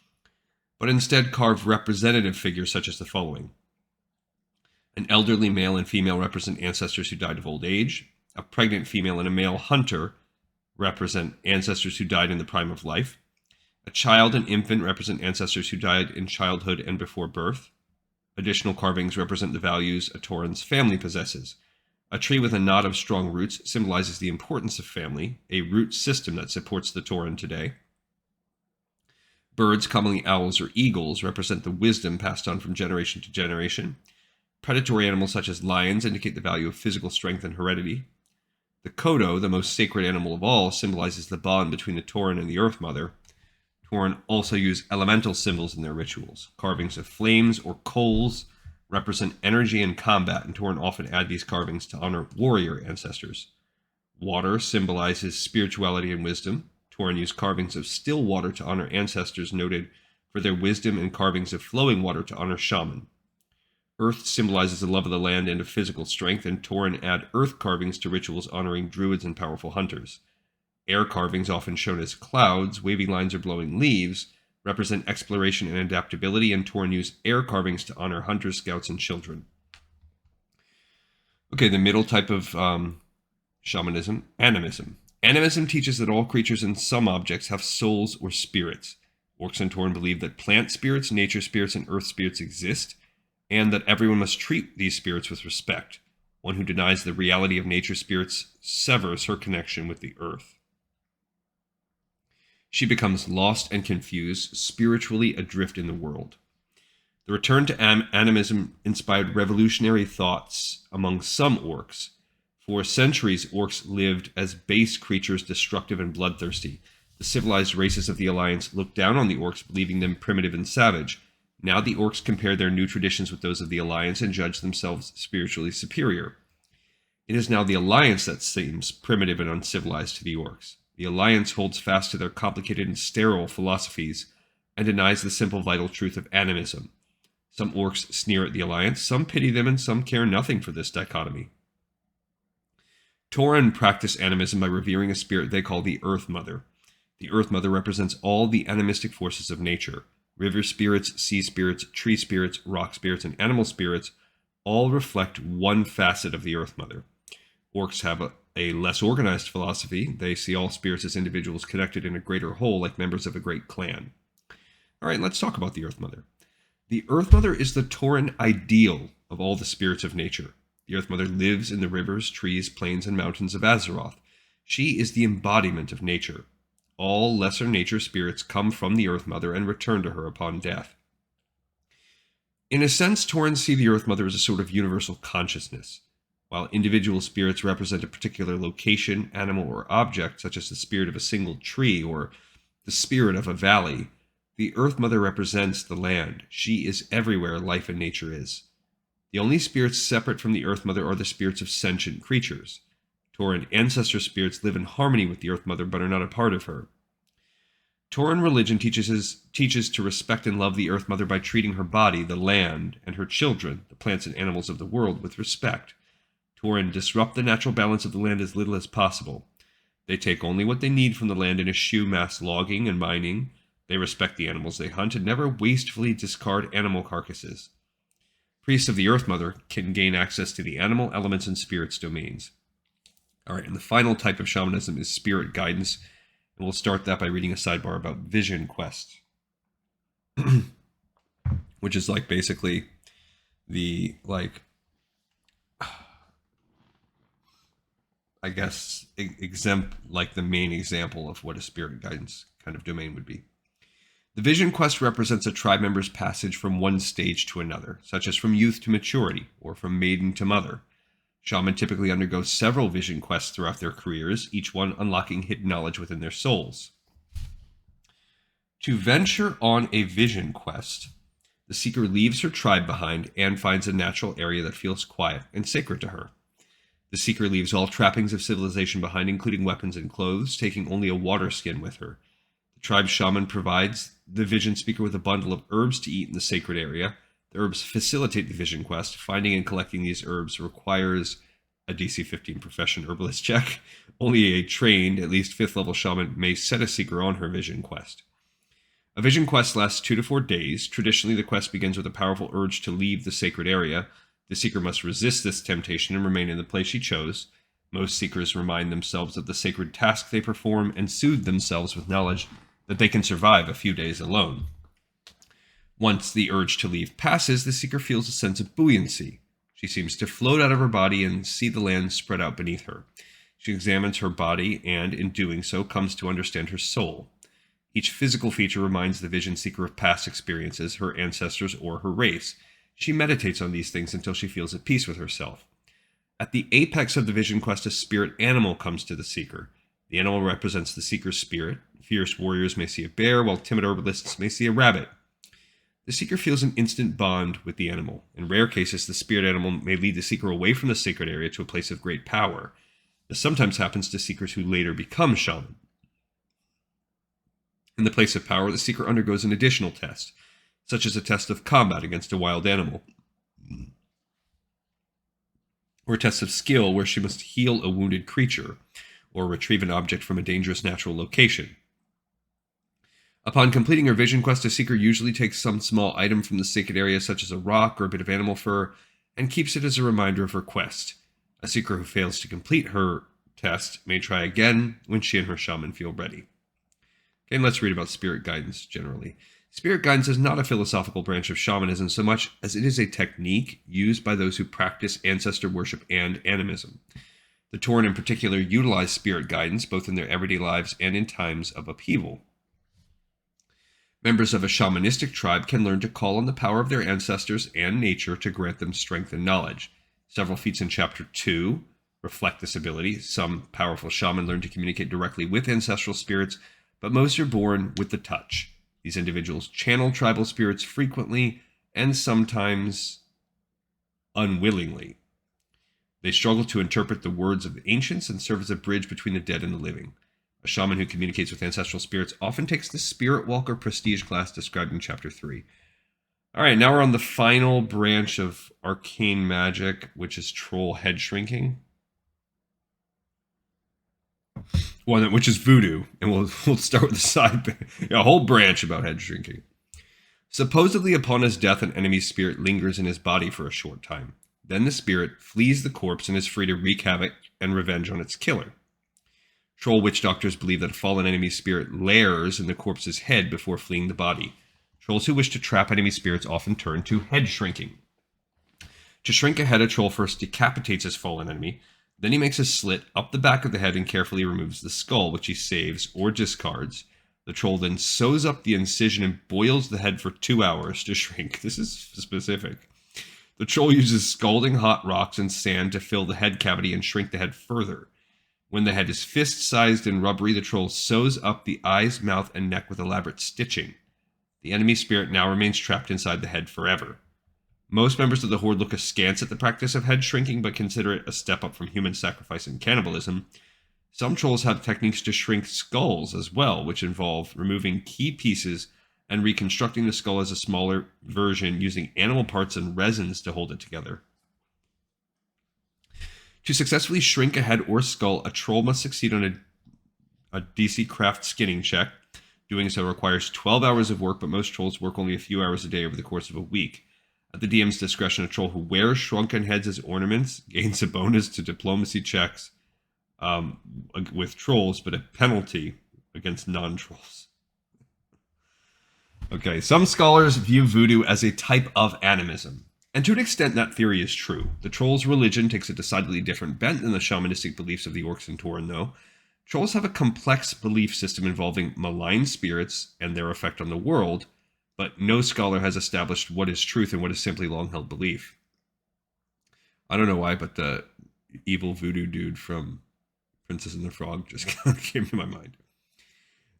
but instead carve representative figures such as the following. An elderly male and female represent ancestors who died of old age. A pregnant female and a male hunter represent ancestors who died in the prime of life. A child and infant represent ancestors who died in childhood and before birth. Additional carvings represent the values a Tauren's family possesses. A tree with a knot of strong roots symbolizes the importance of family, a root system that supports the Tauren today. Birds, commonly owls or eagles, represent the wisdom passed on from generation to generation. Predatory animals such as lions indicate the value of physical strength and heredity. The Kodo, the most sacred animal of all, symbolizes the bond between the Tauren and the Earth Mother. Tauren also use elemental symbols in their rituals. Carvings of flames or coals represent energy and combat, and Tauren often add these carvings to honor warrior ancestors. Water symbolizes spirituality and wisdom. Tauren use carvings of still water to honor ancestors noted for their wisdom, and carvings of flowing water to honor shaman. Earth symbolizes the love of the land and of physical strength, and Tauren add earth carvings to rituals honoring druids and powerful hunters. Air carvings, often shown as clouds, wavy lines, or blowing leaves, represent exploration and adaptability, and Tauren use air carvings to honor hunters, scouts, and children. Okay, the middle type of shamanism, animism. Animism teaches that all creatures and some objects have souls or spirits. Orcs and Tauren believe that plant spirits, nature spirits, and earth spirits exist, and that everyone must treat these spirits with respect. One who denies the reality of nature spirits severs her connection with the earth. She becomes lost and confused, spiritually adrift in the world. The return to animism inspired revolutionary thoughts among some orcs. For centuries, orcs lived as base creatures, destructive and bloodthirsty. The civilized races of the Alliance looked down on the orcs, believing them primitive and savage. Now the orcs compare their new traditions with those of the Alliance and judge themselves spiritually superior. It is now the Alliance that seems primitive and uncivilized to the orcs. The Alliance holds fast to their complicated and sterile philosophies and denies the simple vital truth of animism. Some orcs sneer at the Alliance, some pity them, and some care nothing for this dichotomy. Tauren practice animism by revering a spirit they call the Earth Mother. The Earth Mother represents all the animistic forces of nature. River spirits, sea spirits, tree spirits, rock spirits, and animal spirits all reflect one facet of the Earth Mother. Orcs have a less organized philosophy. They see all spirits as individuals connected in a greater whole, like members of a great clan. All right, let's talk about the Earth Mother. The Earth Mother is the Tauren ideal of all the spirits of nature. The Earth Mother lives in the rivers, trees, plains, and mountains of Azeroth. She is the embodiment of nature. All lesser nature spirits come from the Earth Mother and return to her upon death. In a sense, Tauren see the Earth Mother as a sort of universal consciousness. While individual spirits represent a particular location, animal, or object, such as the spirit of a single tree or the spirit of a valley, the Earth Mother represents the land. She is everywhere life and nature is. The only spirits separate from the Earth Mother are the spirits of sentient creatures. Tauren ancestor spirits live in harmony with the Earth Mother but are not a part of her. Tauren religion teaches to respect and love the Earth Mother by treating her body, the land, and her children, the plants and animals of the world, with respect. Tauren disrupt the natural balance of the land as little as possible. They take only what they need from the land and eschew mass logging and mining, They respect the animals they hunt and never wastefully discard animal carcasses. Priests of the Earth Mother can gain access to the animal, elements, and spirits domains. All right, and the final type of shamanism is spirit guidance, and we'll start that by reading a sidebar about Vision Quest, which is like basically the I guess the main example of what a spirit guidance kind of domain would be. The Vision Quest represents a tribe member's passage from one stage to another, such as from youth to maturity, or from maiden to mother. Shaman typically undergo several Vision Quests throughout their careers, each one unlocking hidden knowledge within their souls. To venture on a Vision Quest, the seeker leaves her tribe behind and finds a natural area that feels quiet and sacred to her. The seeker leaves all trappings of civilization behind, including weapons and clothes, taking only a water skin with her. The tribe shaman provides the vision speaker with a bundle of herbs to eat in the sacred area. The herbs facilitate the vision quest. Finding and collecting these herbs requires a DC 15 profession herbalist check. Only a trained, at least 5th level shaman may set a seeker on her vision quest. A vision quest lasts 2 to 4 days. Traditionally, the quest begins with a powerful urge to leave the sacred area. The seeker must resist this temptation and remain in the place she chose. Most seekers remind themselves of the sacred task they perform and soothe themselves with knowledge that they can survive a few days alone. Once the urge to leave passes, the seeker feels a sense of buoyancy. She seems to float out of her body and see the land spread out beneath her. She examines her body and, in doing so, comes to understand her soul. Each physical feature reminds the vision seeker of past experiences, her ancestors, or her race. She meditates on these things until she feels at peace with herself. At the apex of the vision quest, a spirit animal comes to the seeker. The animal represents the seeker's spirit. Fierce warriors may see a bear, while timid herbalists may see a rabbit. The seeker feels an instant bond with the animal. In rare cases, the spirit animal may lead the seeker away from the sacred area to a place of great power. This sometimes happens to seekers who later become shaman. In the place of power, the seeker undergoes an additional test, such as a test of combat against a wild animal, or a test of skill where she must heal a wounded creature, or retrieve an object from a dangerous natural location. Upon completing her vision quest, a seeker usually takes some small item from the sacred area, such as a rock or a bit of animal fur, and keeps it as a reminder of her quest. A seeker who fails to complete her test may try again when she and her shaman feel ready. Okay, and let's read about spirit guidance generally. Spirit guidance is not a philosophical branch of shamanism so much as it is a technique used by those who practice ancestor worship and animism. The Tauren in particular utilize spirit guidance both in their everyday lives and in times of upheaval. Members of a shamanistic tribe can learn to call on the power of their ancestors and nature to grant them strength and knowledge. Several feats in Chapter 2 reflect this ability. Some powerful shaman learn to communicate directly with ancestral spirits, but most are born with the touch. These individuals channel tribal spirits frequently and sometimes unwillingly. They struggle to interpret the words of the ancients and serve as a bridge between the dead and the living. A shaman who communicates with ancestral spirits often takes the Spirit Walker prestige class described in Chapter 3. Alright, now we're on the final branch of arcane magic, which is troll head shrinking. Which is voodoo, and we'll start with a whole branch about head shrinking. Supposedly upon his death, an enemy's spirit lingers in his body for a short time. Then the spirit flees the corpse and is free to wreak havoc and revenge on its killer. Troll witch doctors believe that a fallen enemy spirit lairs in the corpse's head before fleeing the body. Trolls who wish to trap enemy spirits often turn to head shrinking. To shrink a head, a troll first decapitates his fallen enemy. Then he makes a slit up the back of the head and carefully removes the skull, which he saves or discards. The troll then sews up the incision and boils the head for 2 hours to shrink. This is specific. The troll uses scalding hot rocks and sand to fill the head cavity and shrink the head further. When the head is fist-sized and rubbery, the troll sews up the eyes, mouth, and neck with elaborate stitching. The enemy spirit now remains trapped inside the head forever. Most members of the Horde look askance at the practice of head shrinking, but consider it a step up from human sacrifice and cannibalism. Some trolls have techniques to shrink skulls as well, which involve removing key pieces and reconstructing the skull as a smaller version using animal parts and resins to hold it together. To successfully shrink a head or skull, a troll must succeed on a DC craft skinning check. Doing so requires 12 hours of work, but most trolls work only a few hours a day over the course of a week. At the DM's discretion, a troll who wears shrunken heads as ornaments gains a bonus to diplomacy checks with trolls, but a penalty against non-trolls. Okay, some scholars view voodoo as a type of animism. And to an extent, that theory is true. The troll's religion takes a decidedly different bent than the shamanistic beliefs of the orcs and Tauren, though. Trolls have a complex belief system involving malign spirits and their effect on the world, but no scholar has established what is truth and what is simply long-held belief. I don't know why, but the evil voodoo dude from Princess and the Frog just came to my mind.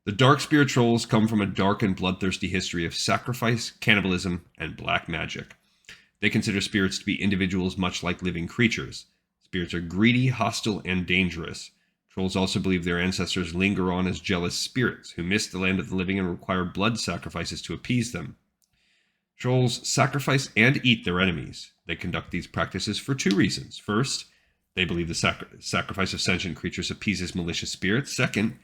The dark spirit trolls come from a dark and bloodthirsty history of sacrifice, cannibalism, and black magic. They consider spirits to be individuals much like living creatures. Spirits are greedy, hostile, and dangerous. Trolls also believe their ancestors linger on as jealous spirits who miss the land of the living and require blood sacrifices to appease them. Trolls sacrifice and eat their enemies. They conduct these practices for two reasons. First, they believe the sacrifice of sentient creatures appeases malicious spirits. Second,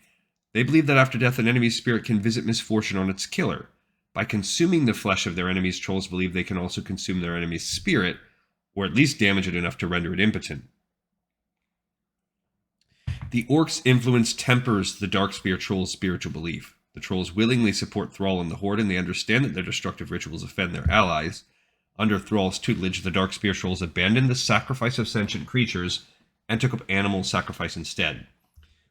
they believe that after death, an enemy's spirit can visit misfortune on its killer. By consuming the flesh of their enemies, trolls believe they can also consume their enemy's spirit, or at least damage it enough to render it impotent. The orcs' influence tempers the dark spear troll's spiritual belief. The trolls willingly support Thrall and the Horde, and they understand that their destructive rituals offend their allies. Under Thrall's tutelage, the dark spear trolls abandoned the sacrifice of sentient creatures and took up animal sacrifice instead.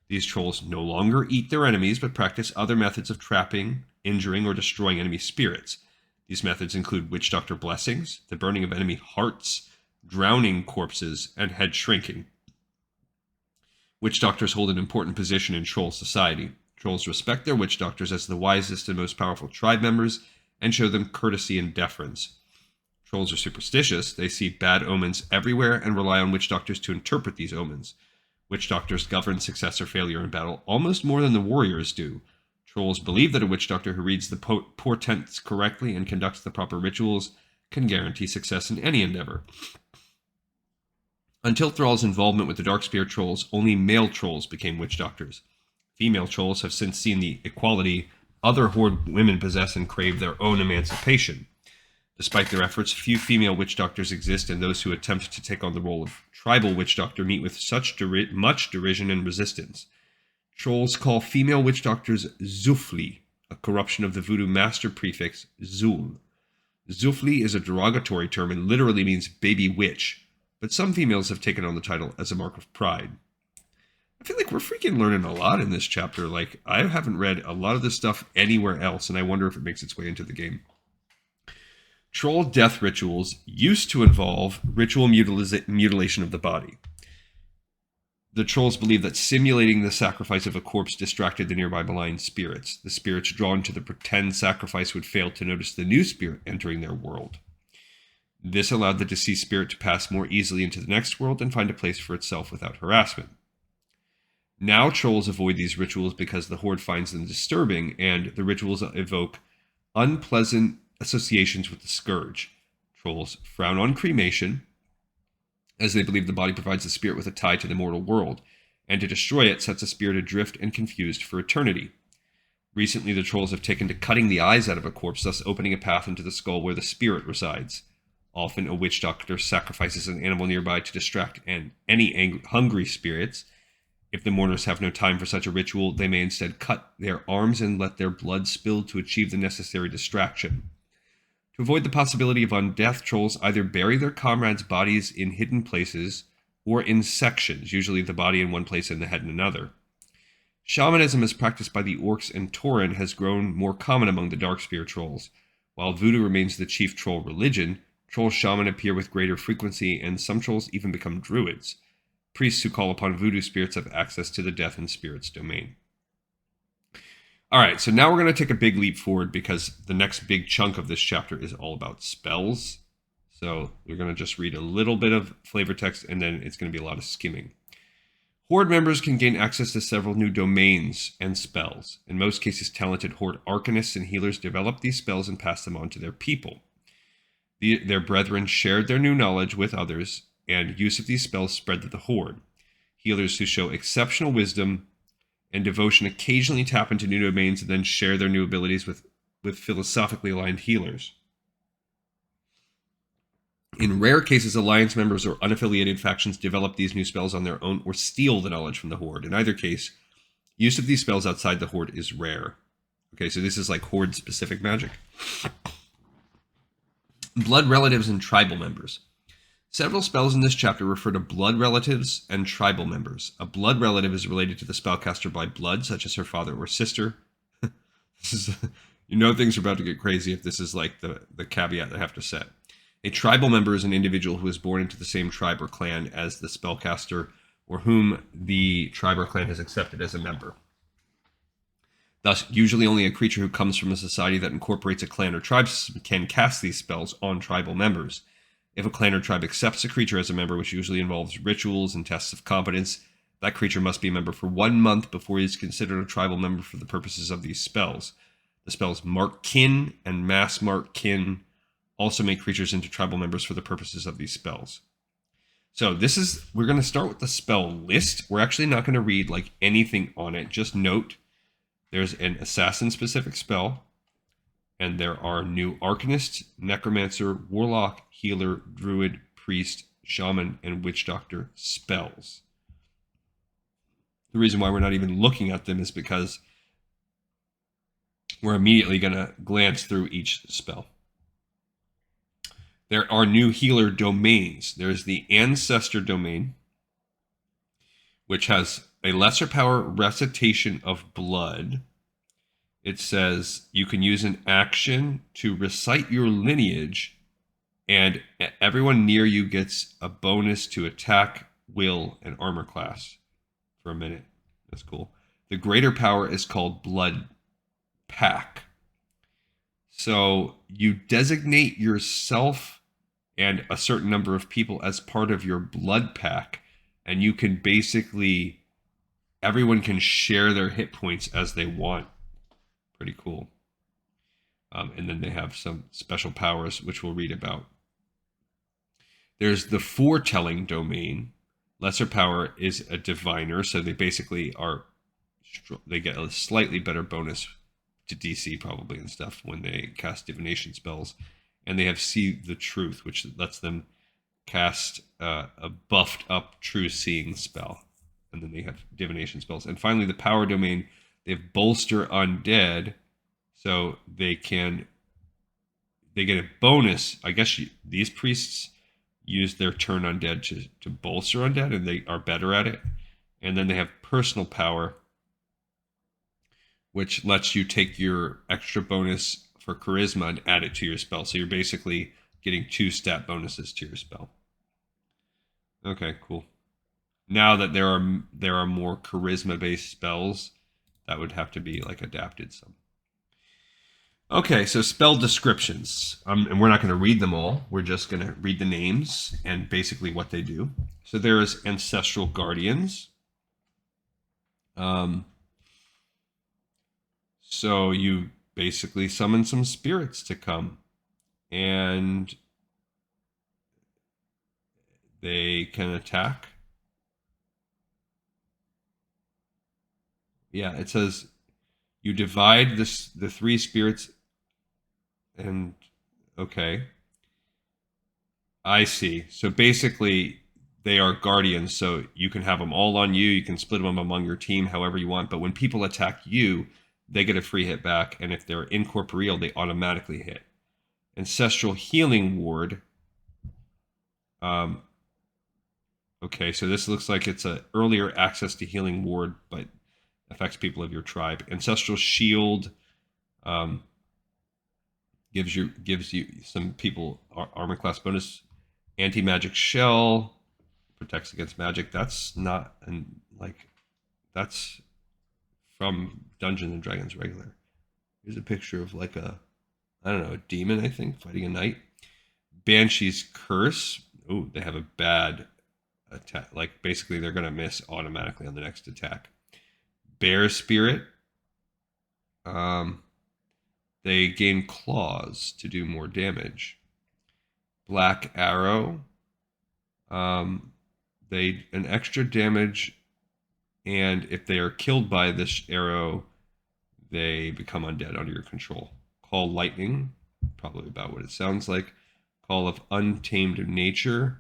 These trolls no longer eat their enemies, but practice other methods of trapping, injuring, or destroying enemy spirits. These methods include witch doctor blessings, the burning of enemy hearts, drowning corpses, and head shrinking. Witch doctors hold an important position in troll society. Trolls respect their witch doctors as the wisest and most powerful tribe members and show them courtesy and deference. Trolls are superstitious. They see bad omens everywhere and rely on witch doctors to interpret these omens. Witch doctors govern success or failure in battle almost more than the warriors do. Trolls believe that a witch doctor who reads the portents correctly and conducts the proper rituals can guarantee success in any endeavor. Until Thrall's involvement with the Darkspear trolls, only male trolls became witch doctors. Female trolls have since seen the equality other Horde women possess and crave their own emancipation. Despite their efforts, few female witch doctors exist, and those who attempt to take on the role of tribal witch doctor meet with much derision and resistance. Trolls call female witch doctors Zufli, a corruption of the voodoo master prefix Zul. Zufli is a derogatory term and literally means baby witch, but some females have taken on the title as a mark of pride. I feel like we're freaking learning a lot in this chapter. Like, I haven't read a lot of this stuff anywhere else, and I wonder if it makes its way into the game. Troll death rituals used to involve ritual mutilation of the body. The trolls believe that simulating the sacrifice of a corpse distracted the nearby malign spirits. The spirits drawn to the pretend sacrifice would fail to notice the new spirit entering their world. This allowed the deceased spirit to pass more easily into the next world and find a place for itself without harassment. Now trolls avoid these rituals because the Horde finds them disturbing, and the rituals evoke unpleasant associations with the Scourge. Trolls frown on cremation, as they believe the body provides the spirit with a tie to the mortal world, and to destroy it sets a spirit adrift and confused for eternity. Recently, the trolls have taken to cutting the eyes out of a corpse, thus opening a path into the skull where the spirit resides. Often, a witch doctor sacrifices an animal nearby to distract any hungry spirits. If the mourners have no time for such a ritual, they may instead cut their arms and let their blood spill to achieve the necessary distraction. To avoid the possibility of undeath, trolls either bury their comrades' bodies in hidden places or in sections, usually the body in one place and the head in another. Shamanism as practiced by the orcs and Tauren has grown more common among the Darkspear trolls. While voodoo remains the chief troll religion, troll shaman appear with greater frequency, and some trolls even become druids. Priests who call upon voodoo spirits have access to the death and spirits domain. Alright, so now we're going to take a big leap forward because the next big chunk of this chapter is all about spells. So we're going to just read a little bit of flavor text, and then it's going to be a lot of skimming. Horde members can gain access to several new domains and spells. In most cases, talented Horde arcanists and healers develop these spells and pass them on to their people. Their brethren shared their new knowledge with others, and use of these spells spread to the Horde. Healers who show exceptional wisdom and devotion occasionally tap into new domains and then share their new abilities with philosophically aligned healers. In rare cases, alliance members or unaffiliated factions develop these new spells on their own or steal the knowledge from the Horde. In either case, use of these spells outside the Horde is rare. Okay, so this is like Horde-specific magic. Blood relatives and tribal members. Several spells in this chapter refer to blood relatives and tribal members. A blood relative is related to the spellcaster by blood, such as her father or sister. This is, you know, things are about to get crazy if this is like the caveat I have to set. A tribal member is an individual who is born into the same tribe or clan as the spellcaster, or whom the tribe or clan has accepted as a member. Thus, usually only a creature who comes from a society that incorporates a clan or tribe can cast these spells on tribal members. If a clan or tribe accepts a creature as a member, which usually involves rituals and tests of competence, that creature must be a member for 1 month before he is considered a tribal member for the purposes of these spells. The spells Mark Kin and Mass Mark Kin also make creatures into tribal members for the purposes of these spells. So we're going to start with the spell list. We're actually not going to read like anything on it. Just note there's an assassin-specific spell, and there are new Arcanist, Necromancer, Warlock, Healer, Druid, Priest, Shaman, and Witch Doctor spells. The reason why we're not even looking at them is because we're immediately going to glance through each spell. There are new healer domains. There's the Ancestor domain, which has a lesser power recitation of blood. It says you can use an action to recite your lineage, and everyone near you gets a bonus to attack, will, and armor class for a minute. That's cool. The greater power is called Blood Pack. So you designate yourself and a certain number of people as part of your blood pack, and you can basically, everyone can share their hit points as they want. Pretty cool. And then they have some special powers, which we'll read about. There's the Foretelling domain. Lesser power is a diviner, so they basically they get a slightly better bonus to DC probably and stuff when they cast divination spells. And they have See the Truth, which lets them cast a buffed up true seeing spell. And then they have divination spells. And finally, the power domain, they have Bolster Undead, so they get a bonus. I guess these priests use their turn undead to bolster undead, and they are better at it. And then they have personal power, which lets you take your extra bonus for charisma and add it to your spell. So you're basically getting 2 stat bonuses to your spell. Okay, cool. Now that there are more charisma-based spells, that would have to be like adapted some. Okay, so spell descriptions. And we're not going to read them all. We're just going to read the names and basically what they do. So there is Ancestral Guardians. So you basically summon some spirits to come, and they can attack. Yeah, it says you divide the 3 spirits, and okay, I see. So basically they are guardians, so you can have them all on you. You can split them among your team however you want, but when people attack you, they get a free hit back, and if they're incorporeal, they automatically hit. Ancestral Healing Ward. Okay, so this looks like it's a earlier access to Healing Ward, but affects people of your tribe. Ancestral Shield gives you some people armor class bonus. Anti-magic Shell protects against magic. That's not that's from Dungeons and Dragons regular. Here's a picture of like a demon, I think, fighting a knight. Banshee's Curse. Oh, they have a bad attack. Like basically they're gonna miss automatically on the next attack. Bear Spirit. They gain claws to do more damage. Black Arrow. They an extra damage And if they are killed by this arrow, they become undead under your control. Call lightning, probably about what it sounds like. Call of untamed nature.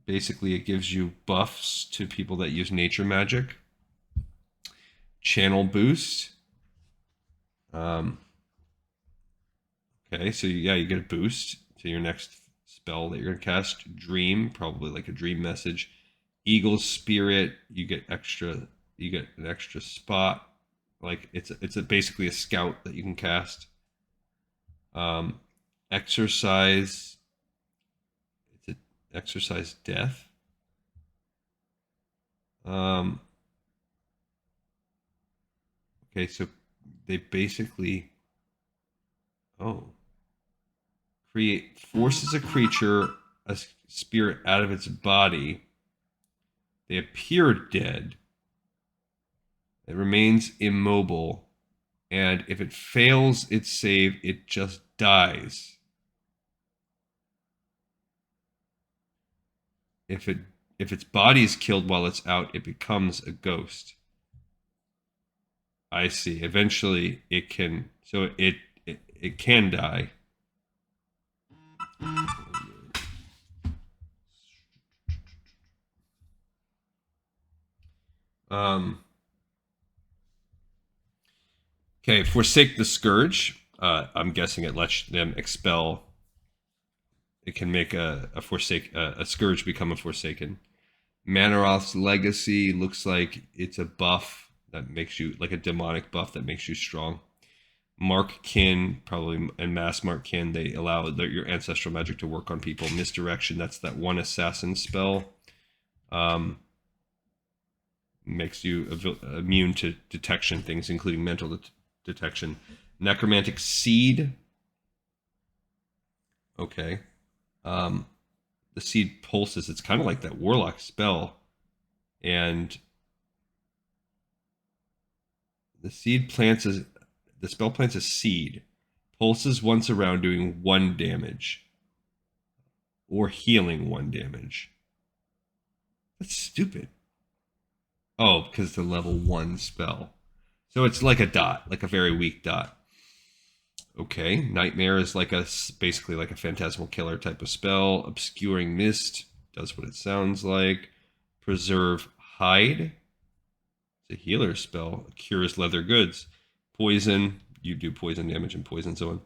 Basically, it gives you buffs to people that use nature magic. Channel boost. Okay, so yeah, you get a boost to your next spell that you're gonna cast. Dream, probably like a dream message. Eagle spirit, you get extra. You get an extra spot. Like it's basically a scout that you can cast. Um, exercise. It's an exercise death. Um, okay, so they basically, oh, create forces a creature, a spirit out of its body. They appear dead. It remains immobile, and if it fails its save, it just dies. If its body is killed while it's out, it becomes a ghost. I see. Eventually, it can. So it can die. Um. Okay. Forsake the scourge. I'm guessing it lets them expel. It can make a scourge become a forsaken. Manaroth's legacy looks like it's a buff that makes you like a demonic buff that makes you strong. Mark kin, probably, and mass mark kin, they allow your ancestral magic to work on people. Misdirection, that's that one assassin spell. Makes you immune to detection things, including mental detection. Necromantic seed. Okay. The seed pulses. It's kind of like that warlock spell. And the spell plants a seed. Pulses once around, doing 1 damage. Or healing 1 damage. That's stupid. Oh, because it's a level 1 spell. So it's like a dot, like a very weak dot. Okay, Nightmare is basically like a phantasmal killer type of spell. Obscuring Mist does what it sounds like. Preserve Hide. It's a healer spell. Cures leather goods. Poison. You do poison damage and poison zone.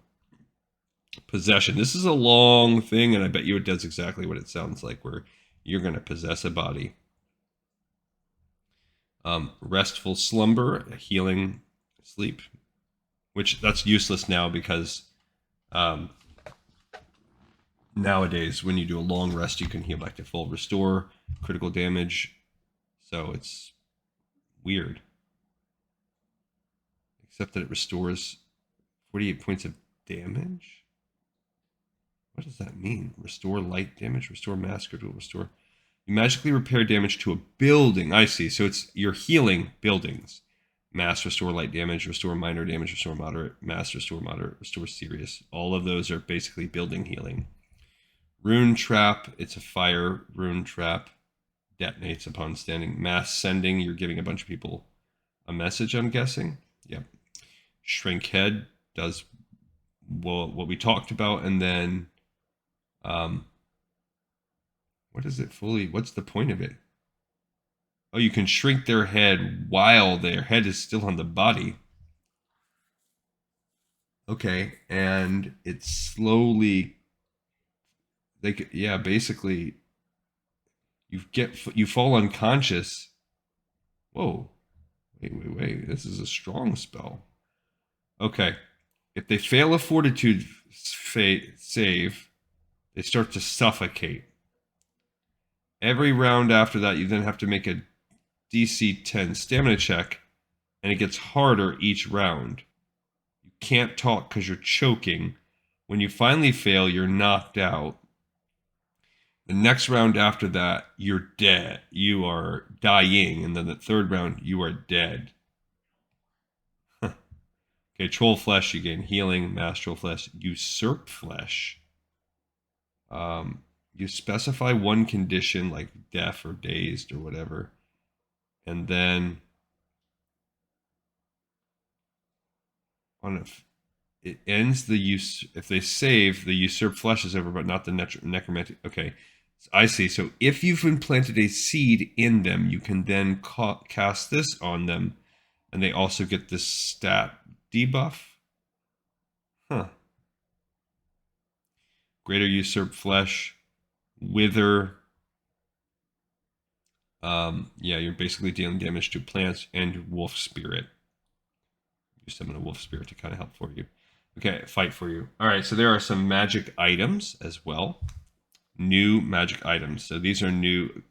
Possession. This is a long thing, and I bet you it does exactly what it sounds like, where you're going to possess a body. Restful slumber, healing sleep, which that's useless now because nowadays when you do a long rest, you can heal back to full. Restore critical damage, so it's weird. Except that it restores 48 points of damage. What does that mean? Restore light damage, restore mass critical, restore. You magically repair damage to a building. I see. So you're healing buildings. Mass, restore light damage, restore minor damage, restore moderate, mass, restore moderate, restore serious. All of those are basically building healing. Rune trap. It's a fire rune trap. Detonates upon standing. Mass sending. You're giving a bunch of people a message, I'm guessing. Yep. Shrink head does what we talked about, and then what is it fully? What's the point of it? Oh, you can shrink their head while their head is still on the body. Okay, and it's slowly. Basically, you fall unconscious. Whoa, wait! This is a strong spell. Okay, if they fail a fortitude save, they start to suffocate. Every round after that, you then have to make a DC 10 stamina check, and it gets harder each round. You can't talk because you're choking. When you finally fail, you're knocked out. The next round after that, you're dead. You are dying. And then the third round, you are dead. Okay, troll flesh, you gain healing. Mass troll flesh, usurp flesh. you specify one condition like deaf or dazed or whatever, and then on it ends the use. If they save, the usurped flesh is over, but not the necromantic. Okay, so I see. So if you've implanted a seed in them, you can then cast this on them, and they also get this stat debuff. Huh. Greater usurped flesh, wither. Yeah, you're basically dealing damage to plants and wolf spirit. You summon a wolf spirit to kind of help for you. Okay, fight for you. All right, so there are some magic items as well. New magic items. So these are new.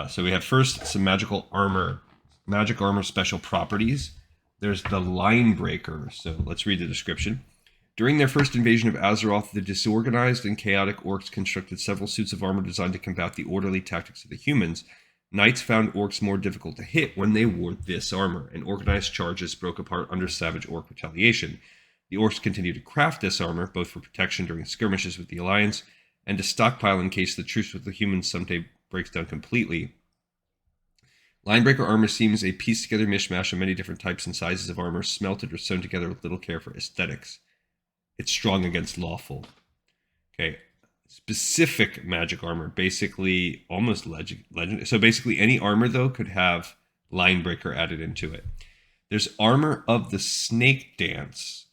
So we have first some magical armor. Magic armor special properties. There's the line breaker. So let's read the description. During their first invasion of Azeroth, the disorganized and chaotic orcs constructed several suits of armor designed to combat the orderly tactics of the humans. Knights found orcs more difficult to hit when they wore this armor, and organized charges broke apart under savage orc retaliation. The orcs continued to craft this armor, both for protection during skirmishes with the Alliance, and to stockpile in case the truce with the humans someday breaks down completely. Linebreaker armor seems a pieced-together mishmash of many different types and sizes of armor, smelted or sewn together with little care for aesthetics. It's strong against lawful. Okay. Specific magic armor, basically almost legend. So basically any armor, though, could have Linebreaker added into it. There's armor of the snake dance.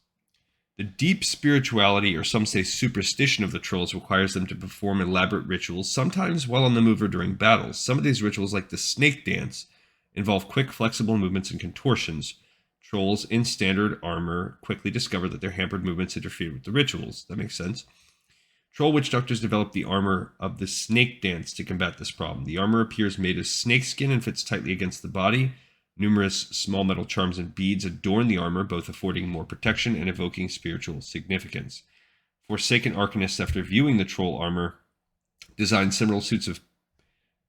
The deep spirituality, or some say superstition, of the trolls requires them to perform elaborate rituals, sometimes while on the move or during battles. Some of these rituals, like the snake dance, involve quick, flexible movements and contortions. Trolls in standard armor quickly discover that their hampered movements interfere with the rituals. That makes sense. Troll witch doctors developed the armor of the snake dance to combat this problem. The armor appears made of snakeskin and fits tightly against the body. Numerous small metal charms and beads adorn the armor, both affording more protection and evoking spiritual significance. Forsaken Arcanists, after viewing the troll armor, designed similar suits of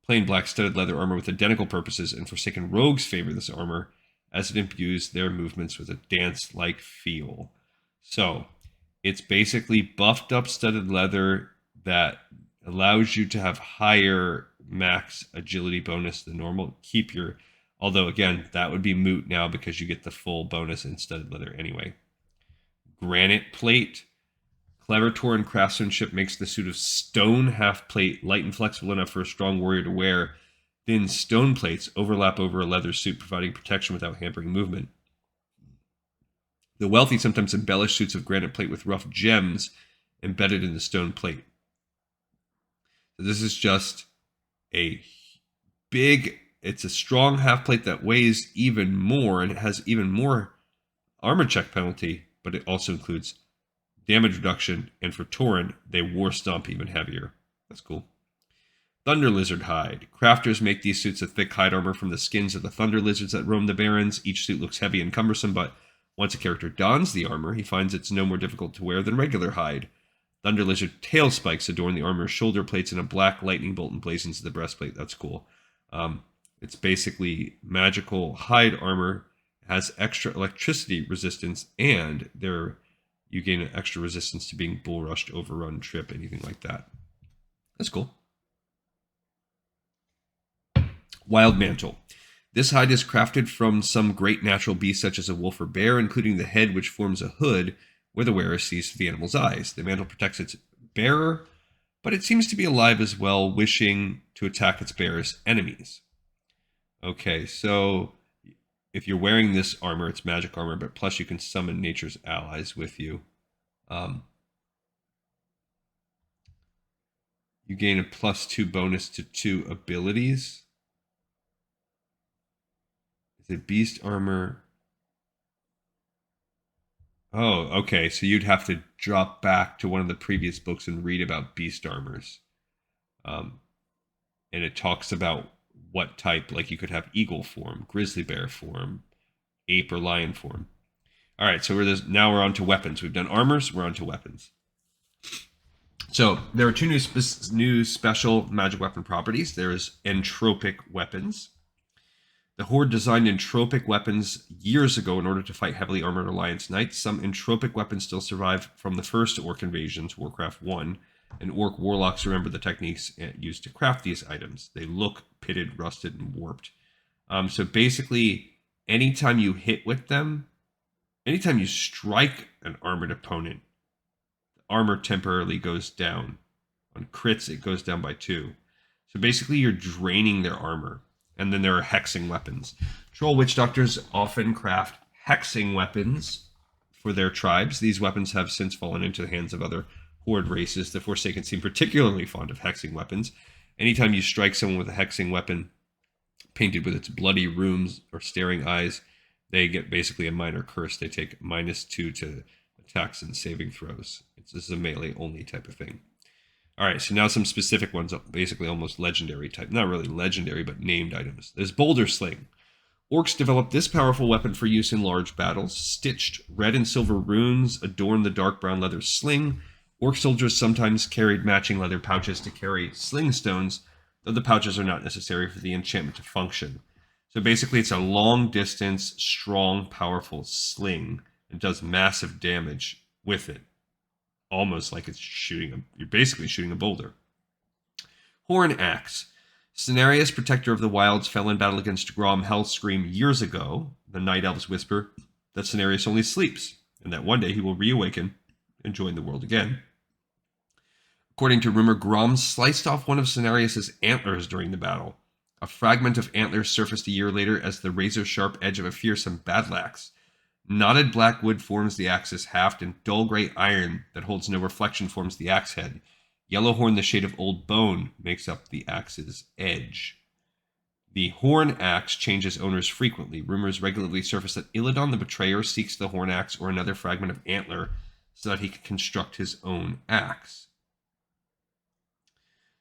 plain black studded leather armor with identical purposes, and Forsaken Rogues favor this armor as it imbues their movements with a dance-like feel. So, it's basically buffed up studded leather that allows you to have higher max agility bonus than normal. Although again, that would be moot now because you get the full bonus in studded leather anyway. Granite plate. Clever Tauren craftsmanship makes the suit of stone half plate light and flexible enough for a strong warrior to wear. Thin stone plates overlap over a leather suit, providing protection without hampering movement. The wealthy sometimes embellish suits of granite plate with rough gems embedded in the stone plate. So this is just a big, it's a strong half plate that weighs even more, and it has even more armor check penalty, but it also includes damage reduction, and for Tauren, they war stomp even heavier. That's cool. Thunder Lizard Hide. Crafters make these suits of thick hide armor from the skins of the thunder lizards that roam the Barrens. Each suit looks heavy and cumbersome, but once a character dons the armor, he finds it's no more difficult to wear than regular hide. Thunder Lizard tail spikes adorn the armor's shoulder plates, and a black lightning bolt emblazons the breastplate. That's cool. It's basically magical hide armor, has extra electricity resistance, and you gain an extra resistance to being bull rushed, overrun, trip, anything like that. That's cool. Wild Mantle. This hide is crafted from some great natural beast such as a wolf or bear, including the head, which forms a hood where the wearer sees through the animal's eyes. The mantle protects its bearer, but it seems to be alive as well, wishing to attack its bearer's enemies. Okay, so if you're wearing this armor, it's magic armor, but plus you can summon nature's allies with you. You gain a +2 bonus to 2 abilities. The beast armor. Oh, okay. So you'd have to drop back to one of the previous books and read about beast armors. And it talks about what type, like you could have eagle form, grizzly bear form, ape or lion form. All right, so now we're on to weapons. We've done armors, we're on to weapons. So there are two new special magic weapon properties. There's entropic weapons. The Horde designed entropic weapons years ago in order to fight heavily armored Alliance knights. Some entropic weapons still survive from the first Orc invasions, Warcraft 1, and orc warlocks remember the techniques used to craft these items. They look pitted, rusted, and warped. So basically, anytime you hit with them, anytime you strike an armored opponent, the armor temporarily goes down. On crits, it goes down by 2. So basically, you're draining their armor. And then there are hexing weapons. Troll witch doctors often craft hexing weapons for their tribes. These weapons have since fallen into the hands of other horde races. The Forsaken seem particularly fond of hexing weapons. Anytime you strike someone with a hexing weapon painted with its bloody runes or staring eyes, they get basically a minor curse. They take -2 to attacks and saving throws. This is a melee only type of thing. All right, so now some specific ones, basically almost legendary type. Not really legendary, but named items. There's Boulder Sling. Orcs developed this powerful weapon for use in large battles. Stitched red and silver runes adorn the dark brown leather sling. Orc soldiers sometimes carried matching leather pouches to carry sling stones, though the pouches are not necessary for the enchantment to function. So basically, it's a long-distance, strong, powerful sling. It does massive damage with it. Almost like it's you're basically shooting a boulder. Horn Axe. Cenarius, protector of the wilds, fell in battle against Grom Hellscream years ago. The night elves whisper that Cenarius only sleeps, and that one day he will reawaken and join the world again. According to rumor, Grom sliced off one of Cenarius' antlers during the battle. A fragment of antler surfaced a year later as the razor-sharp edge of a fearsome battle axe. Knotted black wood forms the axe's haft, and dull gray iron that holds no reflection forms the axe head. Yellow horn, the shade of old bone, makes up the axe's edge. The horn axe changes owners frequently. Rumors regularly surface that Illidan the Betrayer seeks the horn axe or another fragment of antler so that he can construct his own axe.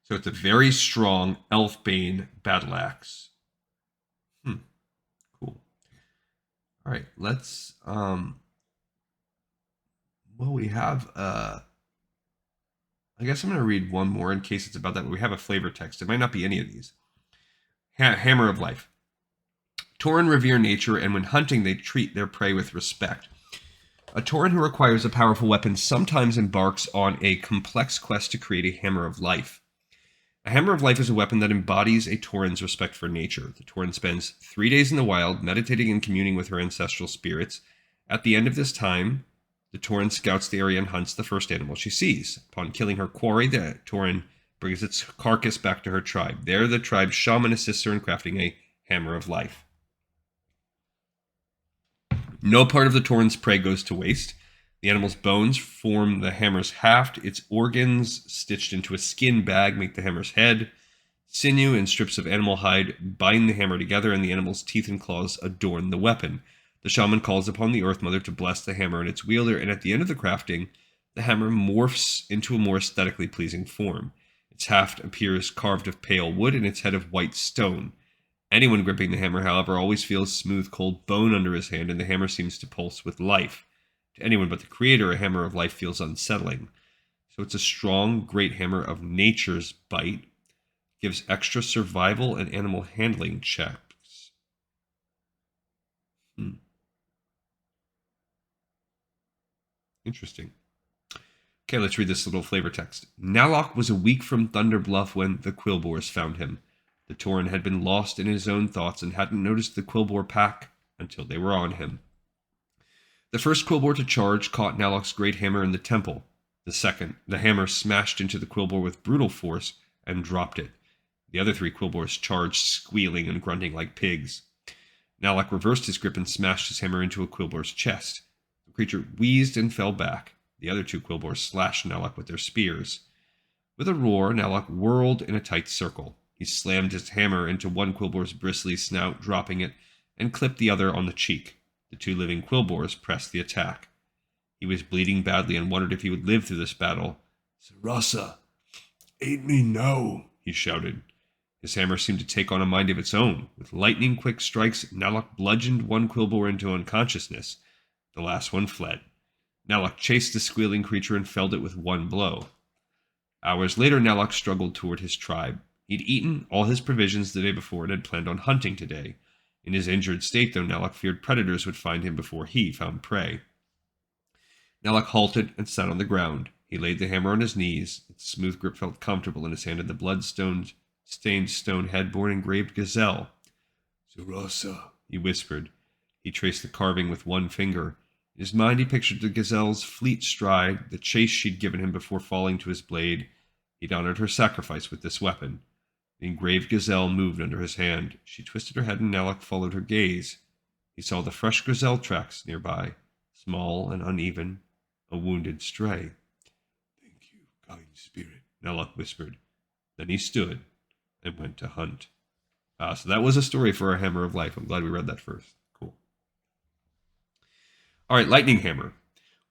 So it's a very strong Elfbane battle axe. Cool. All right, let's, we have, I guess I'm going to read one more in case it's about that, but we have a flavor text. It might not be any of these. Hammer of Life. Tauren revere nature, and when hunting, they treat their prey with respect. A Tauren who requires a powerful weapon sometimes embarks on a complex quest to create a Hammer of Life. A Hammer of Life is a weapon that embodies a Tauren's respect for nature. The Tauren spends 3 days in the wild, meditating and communing with her ancestral spirits. At the end of this time, the Tauren scouts the area and hunts the first animal she sees. Upon killing her quarry, the Tauren brings its carcass back to her tribe. There, the tribe's shaman assists her in crafting a Hammer of Life. No part of the Tauren's prey goes to waste. The animal's bones form the hammer's haft. Its organs, stitched into a skin bag, make the hammer's head. Sinew and strips of animal hide bind the hammer together, and the animal's teeth and claws adorn the weapon. The shaman calls upon the Earth Mother to bless the hammer and its wielder, and at the end of the crafting, the hammer morphs into a more aesthetically pleasing form. Its haft appears carved of pale wood, and its head of white stone. Anyone gripping the hammer, however, always feels smooth, cold bone under his hand, and the hammer seems to pulse with life. To anyone but the creator, a Hammer of Life feels unsettling. So it's a strong, great hammer of nature's bite. Gives extra survival and animal handling checks. Interesting. Okay, let's read this little flavor text. Nalok was a week from Thunder Bluff when the Quillboars found him. The Tauren had been lost in his own thoughts and hadn't noticed the Quillboar pack until they were on him. The first Quillboar to charge caught Nalok's great hammer in the temple. The second, the hammer smashed into the Quillboar with brutal force and dropped it. The other 3 Quillboars charged, squealing and grunting like pigs. Nalok reversed his grip and smashed his hammer into a Quillboar's chest. The creature wheezed and fell back. The other 2 Quillboars slashed Nalok with their spears. With a roar, Nalok whirled in a tight circle. He slammed his hammer into one Quillboar's bristly snout, dropping it, and clipped the other on the cheek. The 2 living Quillboars pressed the attack. He was bleeding badly and wondered if he would live through this battle. Sarasa, aid me now, he shouted. His hammer seemed to take on a mind of its own. With lightning-quick strikes, Nalok bludgeoned one Quillboar into unconsciousness. The last one fled. Nalok chased the squealing creature and felled it with one blow. Hours later, Nalok struggled toward his tribe. He'd eaten all his provisions the day before and had planned on hunting today. In his injured state, though, Nalok feared predators would find him before he found prey. Nalok halted and sat on the ground. He He laid the hammer on his knees. Its smooth grip felt comfortable in his hand, and the blood-stained stone head bore an engraved gazelle. Sarasa, He whispered. He traced the carving with one finger. In his mind, he pictured the gazelle's fleet stride, the chase she'd given him before falling to his blade. He'd honored her sacrifice with this weapon. The engraved gazelle moved under his hand. She twisted her head, and Nalok followed her gaze. He saw the fresh gazelle tracks nearby, small and uneven, a wounded stray. Thank you, kind spirit, Nalok whispered. Then he stood and went to hunt. So that was a story for our Hammer of Life. I'm glad we read that first. Cool. All right, Lightning Hammer.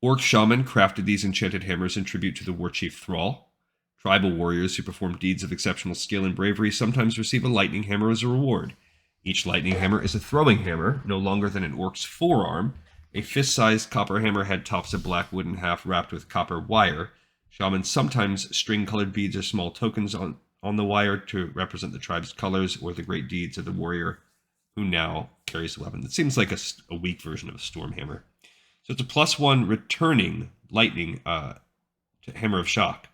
Orc shaman crafted these enchanted hammers in tribute to the war chief Thrall. Tribal warriors who perform deeds of exceptional skill and bravery sometimes receive a lightning hammer as a reward. Each lightning hammer is a throwing hammer, no longer than an orc's forearm. A fist-sized copper hammer head tops a black wooden half wrapped with copper wire. Shamans sometimes string colored beads or small tokens on the wire to represent the tribe's colors or the great deeds of the warrior who now carries the weapon. It seems like a weak version of a storm hammer. So it's a +1 returning lightning to Hammer of Shock.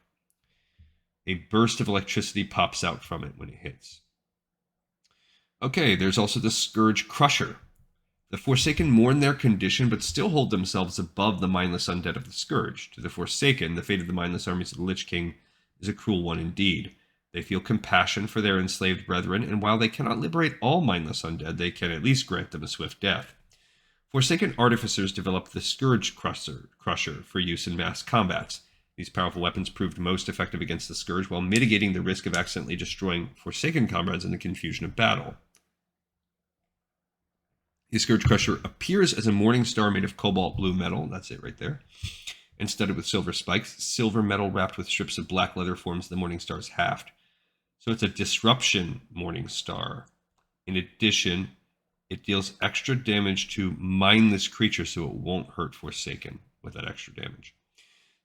A burst of electricity pops out from it when it hits. Okay, there's also the Scourge Crusher. The Forsaken mourn their condition, but still hold themselves above the mindless undead of the Scourge. To the Forsaken, the fate of the mindless armies of the Lich King is a cruel one indeed. They feel compassion for their enslaved brethren, and while they cannot liberate all mindless undead, they can at least grant them a swift death. Forsaken artificers developed the Scourge Crusher for use in mass combats. These powerful weapons proved most effective against the Scourge while mitigating the risk of accidentally destroying Forsaken comrades in the confusion of battle. The Scourge Crusher appears as a morning star made of cobalt blue metal, that's it right there, and studded with silver spikes. Silver metal wrapped with strips of black leather forms the morning star's haft. So it's a disruption morning star. In addition, it deals extra damage to mindless creatures so it won't hurt Forsaken with that extra damage.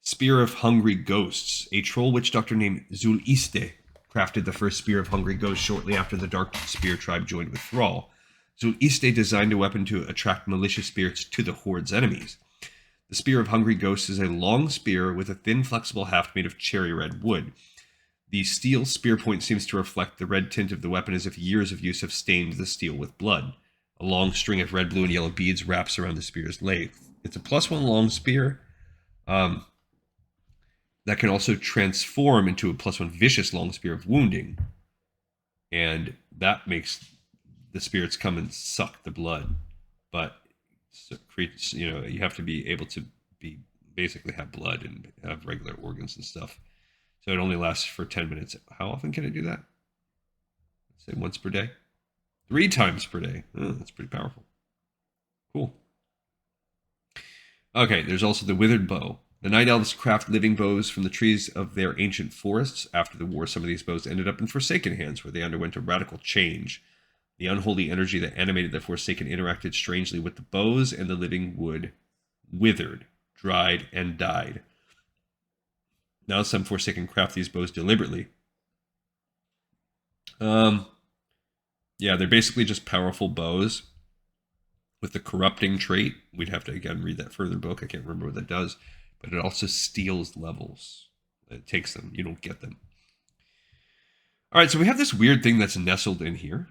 Spear of Hungry Ghosts. A troll witch doctor named Zul'iste crafted the first Spear of Hungry Ghosts shortly after the Dark Spear tribe joined with Thrall. Zul'iste designed a weapon to attract malicious spirits to the Horde's enemies. The Spear of Hungry Ghosts is a long spear with a thin, flexible haft made of cherry red wood. The steel spear point seems to reflect the red tint of the weapon as if years of use have stained the steel with blood. A long string of red, blue, and yellow beads wraps around the spear's length. It's a +1 long spear that can also transform into a +1 vicious long spear of wounding. And that makes the spirits come and suck the blood. But you have to be able to basically have blood and have regular organs and stuff. So it only lasts for 10 minutes. How often can I do that? Say once per day? 3 times per day. Oh, that's pretty powerful. Cool. Okay, there's also the Withered Bow. The Night Elves craft living bows from the trees of their ancient forests. After the war, some of these bows ended up in Forsaken hands, where they underwent a radical change. The unholy energy that animated the Forsaken interacted strangely with the bows, and the living wood withered, dried, and died. Now some Forsaken craft these bows deliberately. Yeah, they're basically just powerful bows with the corrupting trait. We'd have to, again, read that further book. I can't remember what that does. But it also steals levels. It takes them. You don't get them. All right, so we have this weird thing that's nestled in here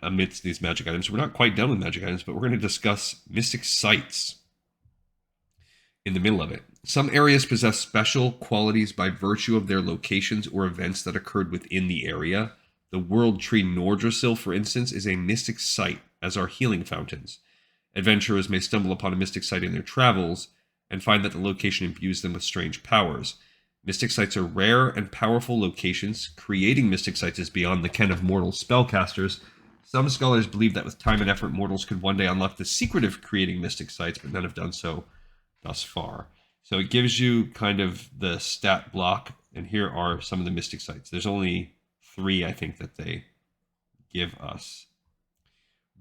amidst these magic items. We're not quite done with magic items, but we're going to discuss mystic sites in the middle of it. Some areas possess special qualities by virtue of their locations or events that occurred within the area. The World Tree Nordrasil, for instance, is a mystic site, as are healing fountains. Adventurers may stumble upon a mystic site in their travels and find that the location imbues them with strange powers. Mystic sites are rare and powerful locations. Creating mystic sites is beyond the ken of mortal spellcasters. Some scholars believe that with time and effort, mortals could one day unlock the secret of creating mystic sites, but none have done so thus far. So it gives you kind of the stat block, and here are some of the mystic sites. There's only 3, I think, that they give us.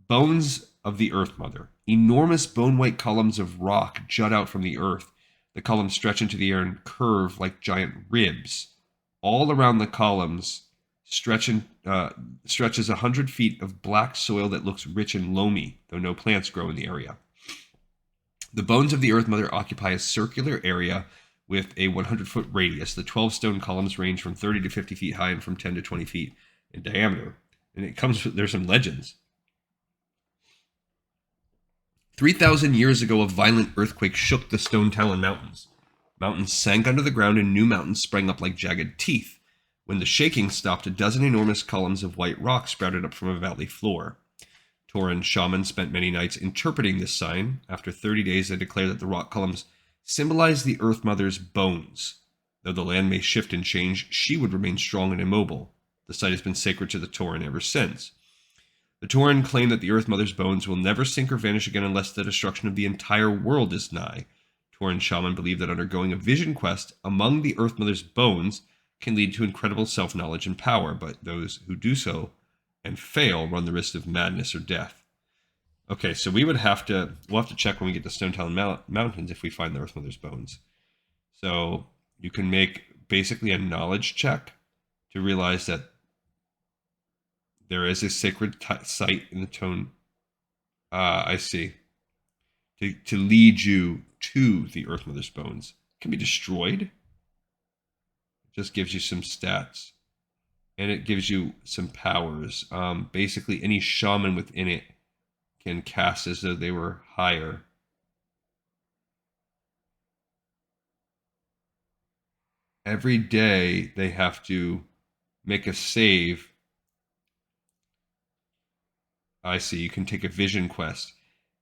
Bones of the Earth Mother. Enormous bone-white columns of rock jut out from the earth. The columns stretch into the air and curve like giant ribs. All around the columns stretches 100 feet of black soil that looks rich and loamy, though no plants grow in the area. The bones of the Earth Mother occupy a circular area with a 100-foot radius. The 12 stone columns range from 30 to 50 feet high and from 10 to 20 feet in diameter. And it comes with, there's some legends. 3,000 years ago, a violent earthquake shook the Stone Talon Mountains. Mountains sank under the ground and new mountains sprang up like jagged teeth. When the shaking stopped, a dozen enormous columns of white rock sprouted up from a valley floor. Tauren shamans spent many nights interpreting this sign. After 30 days, they declared that the rock columns symbolized the Earth Mother's bones. Though the land may shift and change, she would remain strong and immobile. The site has been sacred to the Tauren ever since. The Tauren claim that the Earth Mother's bones will never sink or vanish again unless the destruction of the entire world is nigh. Tauren shaman believe that undergoing a vision quest among the Earth Mother's bones can lead to incredible self-knowledge and power, but those who do so and fail run the risk of madness or death. Okay, so we'll have to check when we get to Stone Talon Mountains if we find the Earth Mother's bones. So you can make basically a knowledge check to realize that there is a sacred site in the Tone. I see. To lead you to the Earth Mother's bones. It can be destroyed. It just gives you some stats. And it gives you some powers. Basically, any shaman within it can cast as though they were higher. Every day they have to make a save. I see. You can take a vision quest.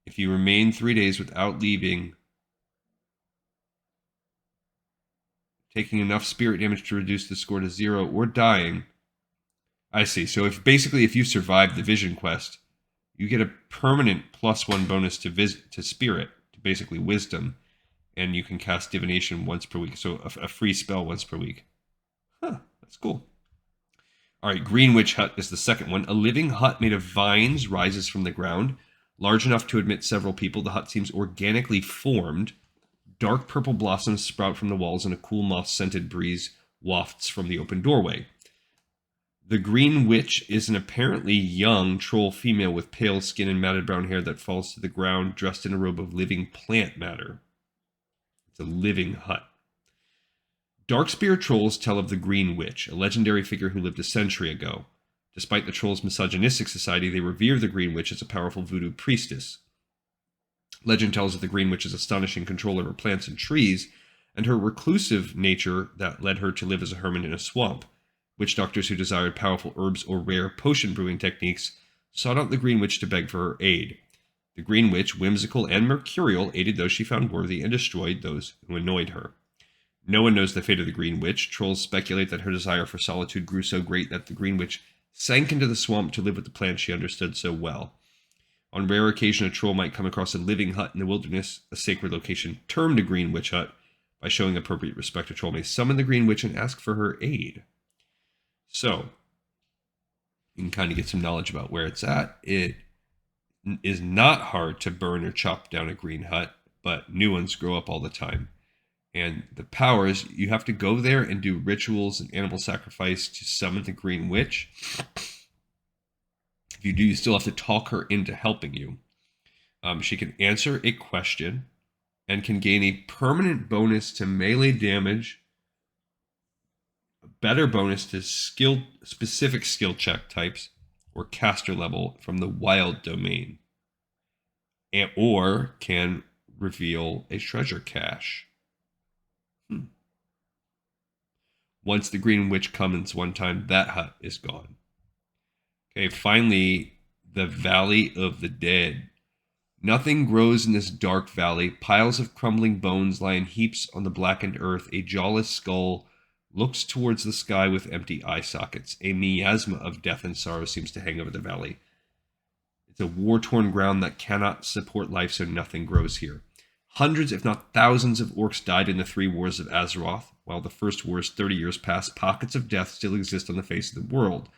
If you remain 3 days without leaving, taking enough spirit damage to reduce the score to 0, or dying. I see. So if you survive the vision quest, you get a permanent +1 bonus to spirit, to basically wisdom, and you can cast divination once per week. So a free spell once per week. Huh, that's cool. All right, Green Witch Hut is the second one. A living hut made of vines rises from the ground. Large enough to admit several people, the hut seems organically formed. Dark purple blossoms sprout from the walls and a cool moss-scented breeze wafts from the open doorway. The Green Witch is an apparently young troll female with pale skin and matted brown hair that falls to the ground, dressed in a robe of living plant matter. It's a living hut. Darkspear trolls tell of the Green Witch, a legendary figure who lived a century ago. Despite the trolls' misogynistic society, they revere the Green Witch as a powerful voodoo priestess. Legend tells of the Green Witch's astonishing control over plants and trees, and her reclusive nature that led her to live as a hermit in a swamp. Witch doctors who desired powerful herbs or rare potion brewing techniques sought out the Green Witch to beg for her aid. The Green Witch, whimsical and mercurial, aided those she found worthy and destroyed those who annoyed her. No one knows the fate of the Green Witch. Trolls speculate that her desire for solitude grew so great that the Green Witch sank into the swamp to live with the plants she understood so well. On rare occasion, a troll might come across a living hut in the wilderness, a sacred location termed a Green Witch Hut. By showing appropriate respect, a troll may summon the Green Witch and ask for her aid. So, you can kind of get some knowledge about where it's at. It is not hard to burn or chop down a green hut, but new ones grow up all the time. And the powers, you have to go there and do rituals and animal sacrifice to summon the Green Witch. If you do, you still have to talk her into helping you. She can answer a question and can gain a permanent bonus to melee damage, a better bonus to specific skill check types, or caster level from the wild domain, or can reveal a treasure cache. Once the Green Witch comes one time, that hut is gone. Okay, finally, the Valley of the Dead. Nothing grows in this dark valley. Piles of crumbling bones lie in heaps on the blackened earth. A jawless skull looks towards the sky with empty eye sockets. A miasma of death and sorrow seems to hang over the valley. It's a war-torn ground that cannot support life, so nothing grows here. Hundreds, if not thousands, of orcs died in the 3 wars of Azeroth. While the first war's 30 years passed, pockets of death still exist on the face of the world.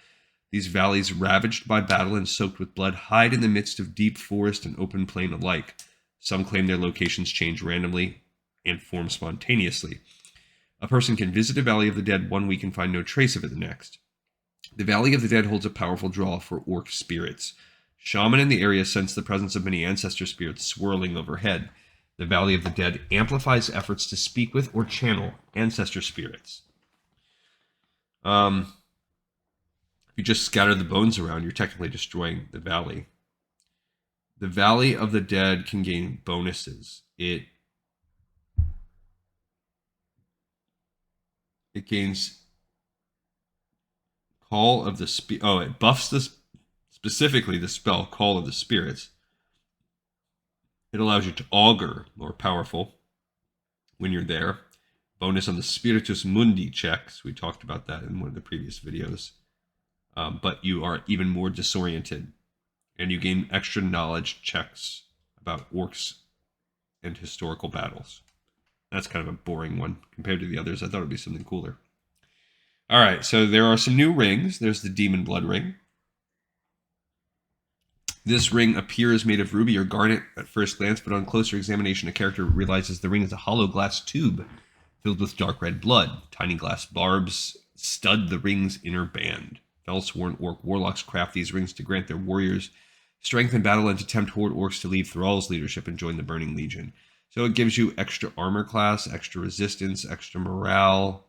These valleys, ravaged by battle and soaked with blood, hide in the midst of deep forest and open plain alike. Some claim their locations change randomly and form spontaneously. A person can visit a Valley of the Dead one week and find no trace of it the next. The Valley of the Dead holds a powerful draw for orc spirits. Shaman in the area sense the presence of many ancestor spirits swirling overhead. The Valley of the Dead amplifies efforts to speak with or channel ancestor spirits. If you just scatter the bones around, you're technically destroying the valley. The Valley of the Dead can gain bonuses. It gains Call of the it buffs specifically the spell Call of the Spirits. It allows you to augur more powerful when you're there. Bonus on the Spiritus Mundi checks. We talked about that in one of the previous videos. But you are even more disoriented. And you gain extra knowledge checks about orcs and historical battles. That's kind of a boring one compared to the others. I thought it would be something cooler. All right, so there are some new rings. There's the Demon Blood Ring. This ring appears made of ruby or garnet at first glance, but on closer examination, a character realizes the ring is a hollow glass tube filled with dark red blood. Tiny glass barbs stud the ring's inner band. Fellsworn orc warlocks craft these rings to grant their warriors strength in battle and to tempt horde orcs to leave Thrall's leadership and join the Burning Legion. So it gives you extra armor class, extra resistance, extra morale.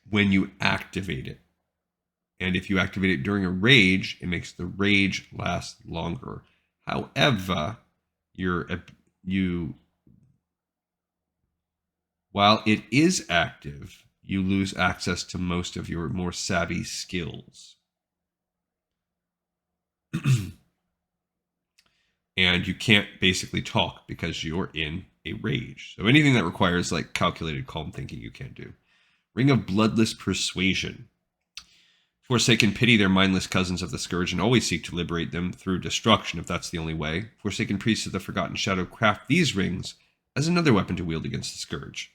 When you activate it. And if you activate it during a rage, it makes the rage last longer. However, while it is active, you lose access to most of your more savvy skills. And you can't basically talk because you're in a rage. So anything that requires like calculated calm thinking you can't do. Ring of Bloodless Persuasion. Forsaken pity their mindless cousins of the Scourge and always seek to liberate them through destruction if that's the only way. Forsaken priests of the Forgotten Shadow craft these rings as another weapon to wield against the Scourge.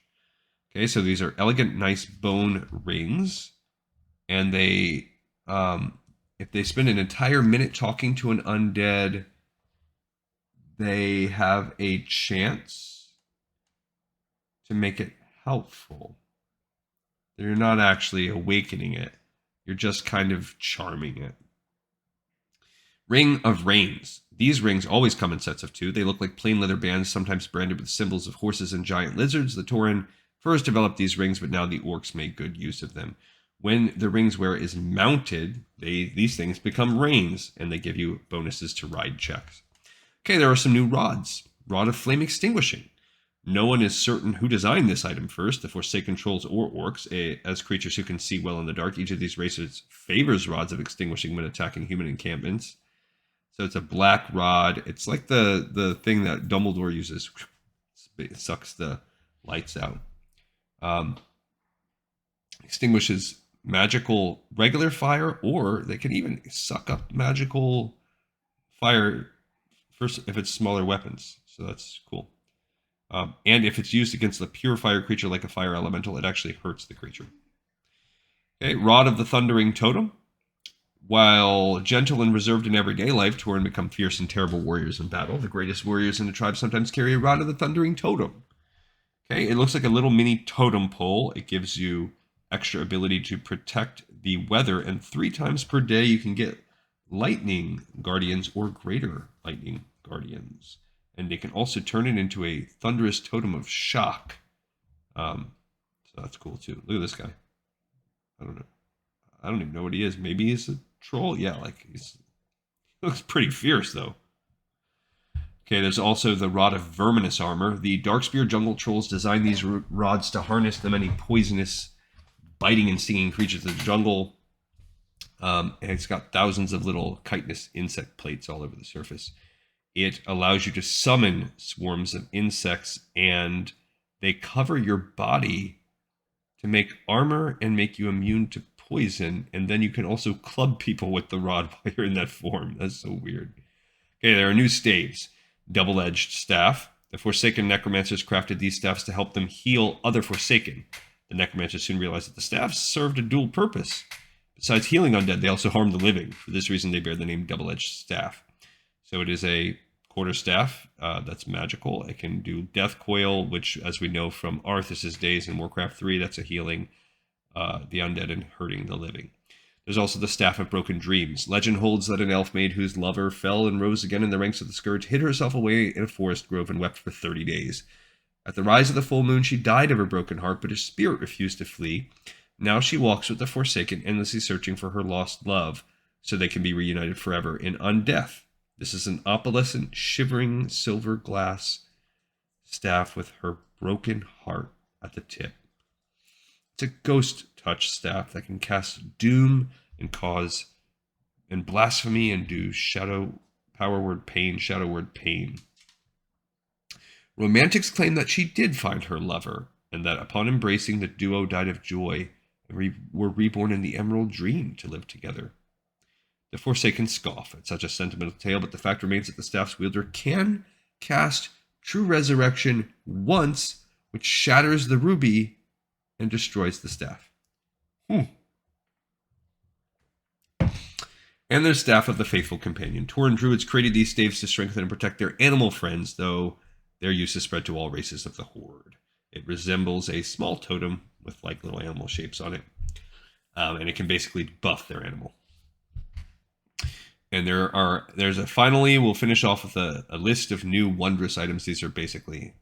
Okay, so these are elegant, nice bone rings. And they, if they spend an entire minute talking to an undead, they have a chance to make it helpful. You're not actually awakening it. You're just kind of charming it. Ring of Reins. These rings always come in sets of 2. They look like plain leather bands, sometimes branded with symbols of horses and giant lizards. The Tauren first developed these rings, but now the orcs made good use of them. When the ring's wearer is mounted, these things become reins, and they give you bonuses to ride checks. Okay, there are some new rods. Rod of Flame Extinguishing. No one is certain who designed this item first, the Forsaken Trolls or Orcs, as creatures who can see well in the dark. Each of these races favors rods of extinguishing when attacking human encampments. So it's a black rod. It's like the thing that Dumbledore uses. It sucks the lights out. Extinguishes magical regular fire, or they can even suck up magical fire first if it's smaller weapons. So that's cool. And if it's used against a pure fire creature like a fire elemental, it actually hurts the creature. Okay, Rod of the Thundering Totem. While gentle and reserved in everyday life, Tauren become fierce and terrible warriors in battle. The greatest warriors in the tribe sometimes carry a Rod of the Thundering Totem. Okay, it looks like a little mini totem pole. It gives you extra ability to protect the weather, and 3 times per day you can get lightning guardians or greater lightning guardians. And they can also turn it into a thunderous totem of shock. So that's cool too. Look at this guy. I don't know. I don't even know what he is. Maybe he's a troll. Yeah, like he looks pretty fierce though. Okay, there's also the Rod of Verminous Armor. The Darkspear jungle trolls designed these rods to harness the many poisonous, biting and stinging creatures of the jungle. And it's got thousands of little chitinous insect plates all over the surface. It allows you to summon swarms of insects, and they cover your body to make armor and make you immune to poison. And then you can also club people with the rod while you're in that form. That's so weird. Okay, there are new staves. Double-edged staff. The Forsaken Necromancers crafted these staffs to help them heal other Forsaken. The Necromancers soon realized that the staffs served a dual purpose. Besides healing undead, they also harm the living. For this reason, they bear the name Double-edged Staff. So it is a quarterstaff that's magical. It can do Death Coil, which, as we know from Arthas' days in Warcraft 3, that's a healing the undead and hurting the living. There's also the Staff of Broken Dreams. Legend holds that an elf maid whose lover fell and rose again in the ranks of the Scourge hid herself away in a forest grove and wept for 30 days. At the rise of the full moon, she died of her broken heart, but her spirit refused to flee. Now she walks with the Forsaken, endlessly searching for her lost love, so they can be reunited forever in undeath. This is an opalescent, shivering silver glass staff with her broken heart at the tip. It's a ghost touch staff that can cast doom and cause and blasphemy and do shadow word pain. Romantics claim that she did find her lover, and that upon embracing, the duo died of joy and were reborn in the Emerald Dream to live together. The Forsaken scoff at such a sentimental tale, but the fact remains that the staff's wielder can cast True Resurrection once, which shatters the ruby and destroys the staff. And there's Staff of the Faithful Companion. Tauren druids created these staves to strengthen and protect their animal friends, though their use is spread to all races of the Horde. It resembles a small totem with like little animal shapes on it. And it can basically buff their animal. And finally, we'll finish off with a list of new wondrous items. These are basically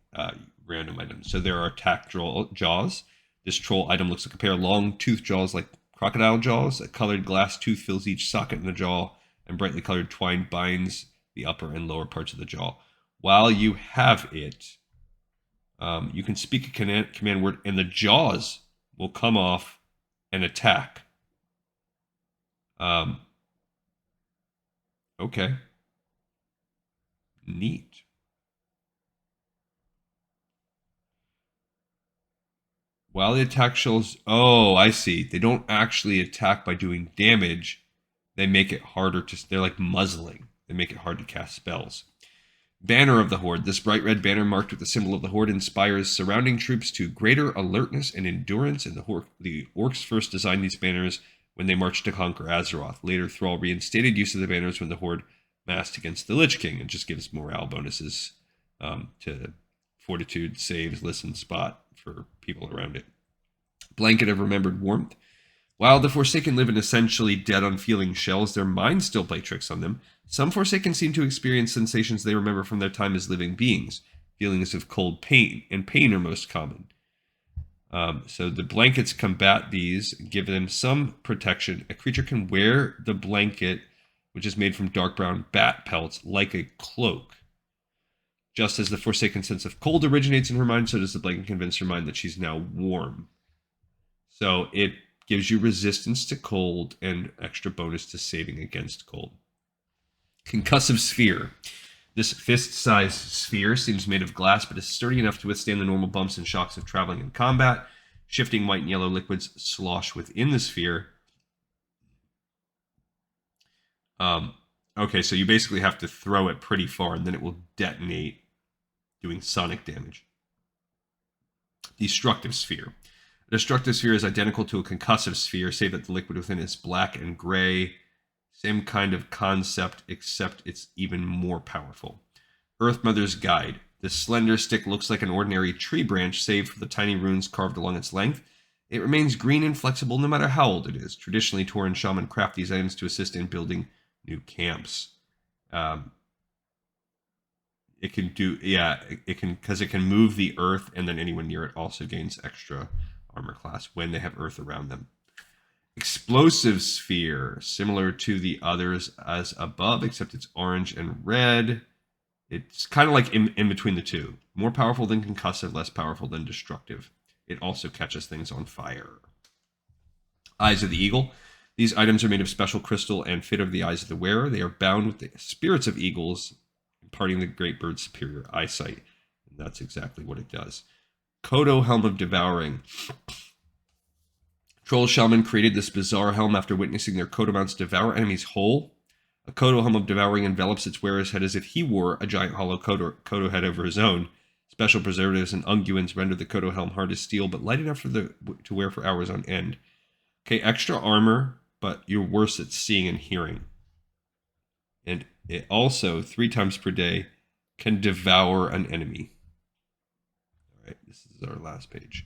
random items. So there are attack jaws. This troll item looks like a pair of long tooth jaws like crocodile jaws. A colored glass tooth fills each socket in the jaw, and brightly colored twine binds the upper and lower parts of the jaw. While you have it, you can speak a command word, and the jaws will come off and attack. Okay. Neat. While the attack shells... Oh, I see. They don't actually attack by doing damage. They make it harder to... They're like muzzling. They make it hard to cast spells. Banner of the Horde. This bright red banner marked with the symbol of the Horde inspires surrounding troops to greater alertness and endurance. And the orcs first designed these banners when they marched to conquer Azeroth. Later, Thrall reinstated use of the banners when the Horde massed against the Lich King, and just gives morale bonuses to fortitude, saves, listen, spot for people around it. Blanket of Remembered Warmth. While the Forsaken live in essentially dead, unfeeling shells, their minds still play tricks on them. Some Forsaken seem to experience sensations they remember from their time as living beings. Feelings of cold pain and pain are most common. So the blankets combat these, give them some protection. A creature can wear the blanket, which is made from dark brown bat pelts, like a cloak. Just as the Forsaken sense of cold originates in her mind, so does the blanket convince her mind that she's now warm. So it gives you resistance to cold and extra bonus to saving against cold. Concussive Sphere. This fist-sized sphere seems made of glass, but is sturdy enough to withstand the normal bumps and shocks of traveling in combat. Shifting white and yellow liquids slosh within the sphere. Okay, so you basically have to throw it pretty far, and then it will detonate, doing sonic damage. Destructive Sphere. A destructive sphere is identical to a concussive sphere, save that the liquid within is black and gray. Same kind of concept, except it's even more powerful. Earth Mother's Guide. This slender stick looks like an ordinary tree branch, save for the tiny runes carved along its length. It remains green and flexible no matter how old it is. Traditionally, Tauren shaman craft these items to assist in building new camps. It can do, because it can move the earth, and then anyone near it also gains extra armor class when they have earth around them. Explosive Sphere, similar to the others as above, except it's orange and red. It's kind of like in between the two. More powerful than concussive, less powerful than destructive. It also catches things on fire. Eyes of the Eagle. These items are made of special crystal and fit over the eyes of the wearer. They are bound with the spirits of eagles, imparting the great bird's superior eyesight. And that's exactly what it does. Kodo Helm of Devouring. Troll Shaman created this bizarre helm after witnessing their Kodo mounts devour enemies whole. A Kodo Helm of Devouring envelops its wearer's head as if he wore a giant hollow Kodo head over his own. Special preservatives and unguents render the Kodo Helm hard as steel, but light enough to wear for hours on end. Okay, extra armor, but you're worse at seeing and hearing. And it also, 3 times per day, can devour an enemy. All right, this is our last page.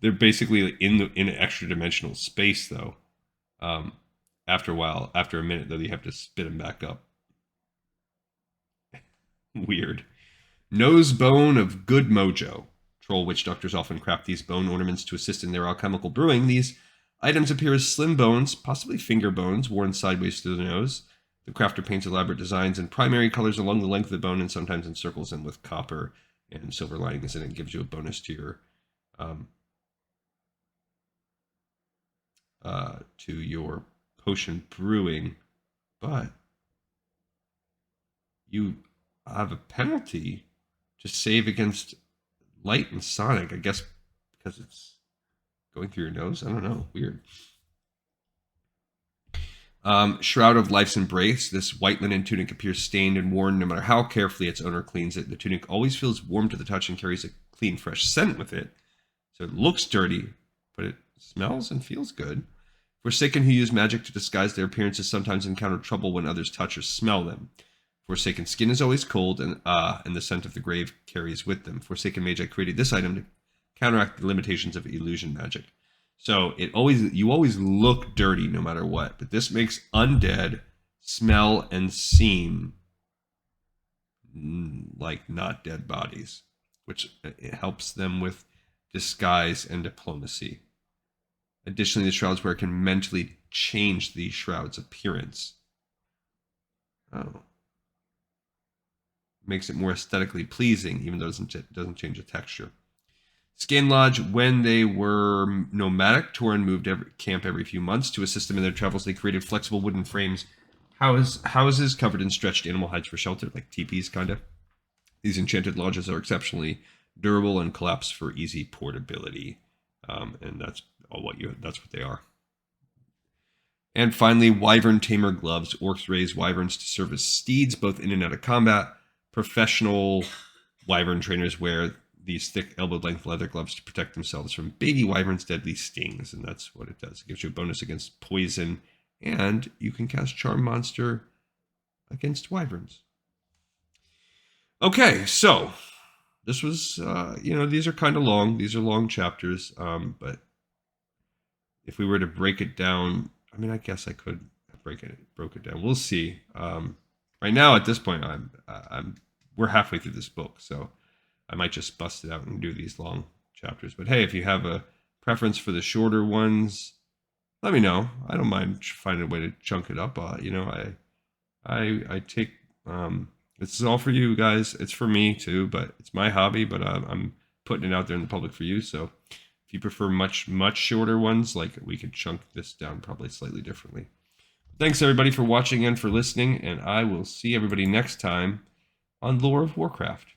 They're basically in an extra dimensional space though. After a while, after a minute though, you have to spit them back up. Weird. Nose bone of good mojo. Troll witch doctors often craft these bone ornaments to assist in their alchemical brewing. These items appear as slim bones, possibly finger bones, worn sideways through the nose. The crafter paints elaborate designs in primary colors along the length of the bone and sometimes encircles them with copper and silver linings, and it gives you a bonus to your potion brewing. But you have a penalty to save against light and sonic, I guess because it's going through your nose. I don't know. Weird. Shroud of Life's Embrace. This white linen tunic appears stained and worn no matter how carefully its owner cleans it. The tunic always feels warm to the touch and carries a clean, fresh scent with it. So it looks dirty, but it smells and feels good. Forsaken who use magic to disguise their appearances sometimes encounter trouble when others touch or smell them. Forsaken skin is always cold, and the scent of the grave carries with them. Forsaken mage, I created this item to counteract the limitations of illusion magic. So you always look dirty no matter what, but this makes undead smell and seem like not dead bodies, which it helps them with disguise and diplomacy. Additionally, the shroud's wearer can mentally change the shroud's appearance. Oh. Makes it more aesthetically pleasing, even though it doesn't change the texture. Scan Lodge, when they were nomadic, Tauren moved camp every few months. To assist them in their travels, they created flexible wooden frames, houses covered in stretched animal hides for shelter, like teepees, kind of. These enchanted lodges are exceptionally durable and collapse for easy portability, and that's what they are. And finally, Wyvern Tamer Gloves. Orcs raise wyverns to serve as steeds, both in and out of combat. Professional wyvern trainers wear these thick elbow-length leather gloves to protect themselves from baby wyverns' deadly stings, and that's what it does. It gives you a bonus against poison, and you can cast Charm Monster against wyverns. Okay, so this was, these are kind of long. These are long chapters, but if we were to break it down, I mean, I guess I could have broke it down. We'll see. Right now, at this point, we're halfway through this book, so I might just bust it out and do these long chapters. But hey, if you have a preference for the shorter ones, let me know. I don't mind finding a way to chunk it up. I take this is all for you guys. It's for me too, but it's my hobby. But I'm putting it out there in the public for you. So if you prefer much shorter ones, like we could chunk this down probably slightly differently. Thanks everybody for watching and for listening, and I will see everybody next time on Lore of Warcraft.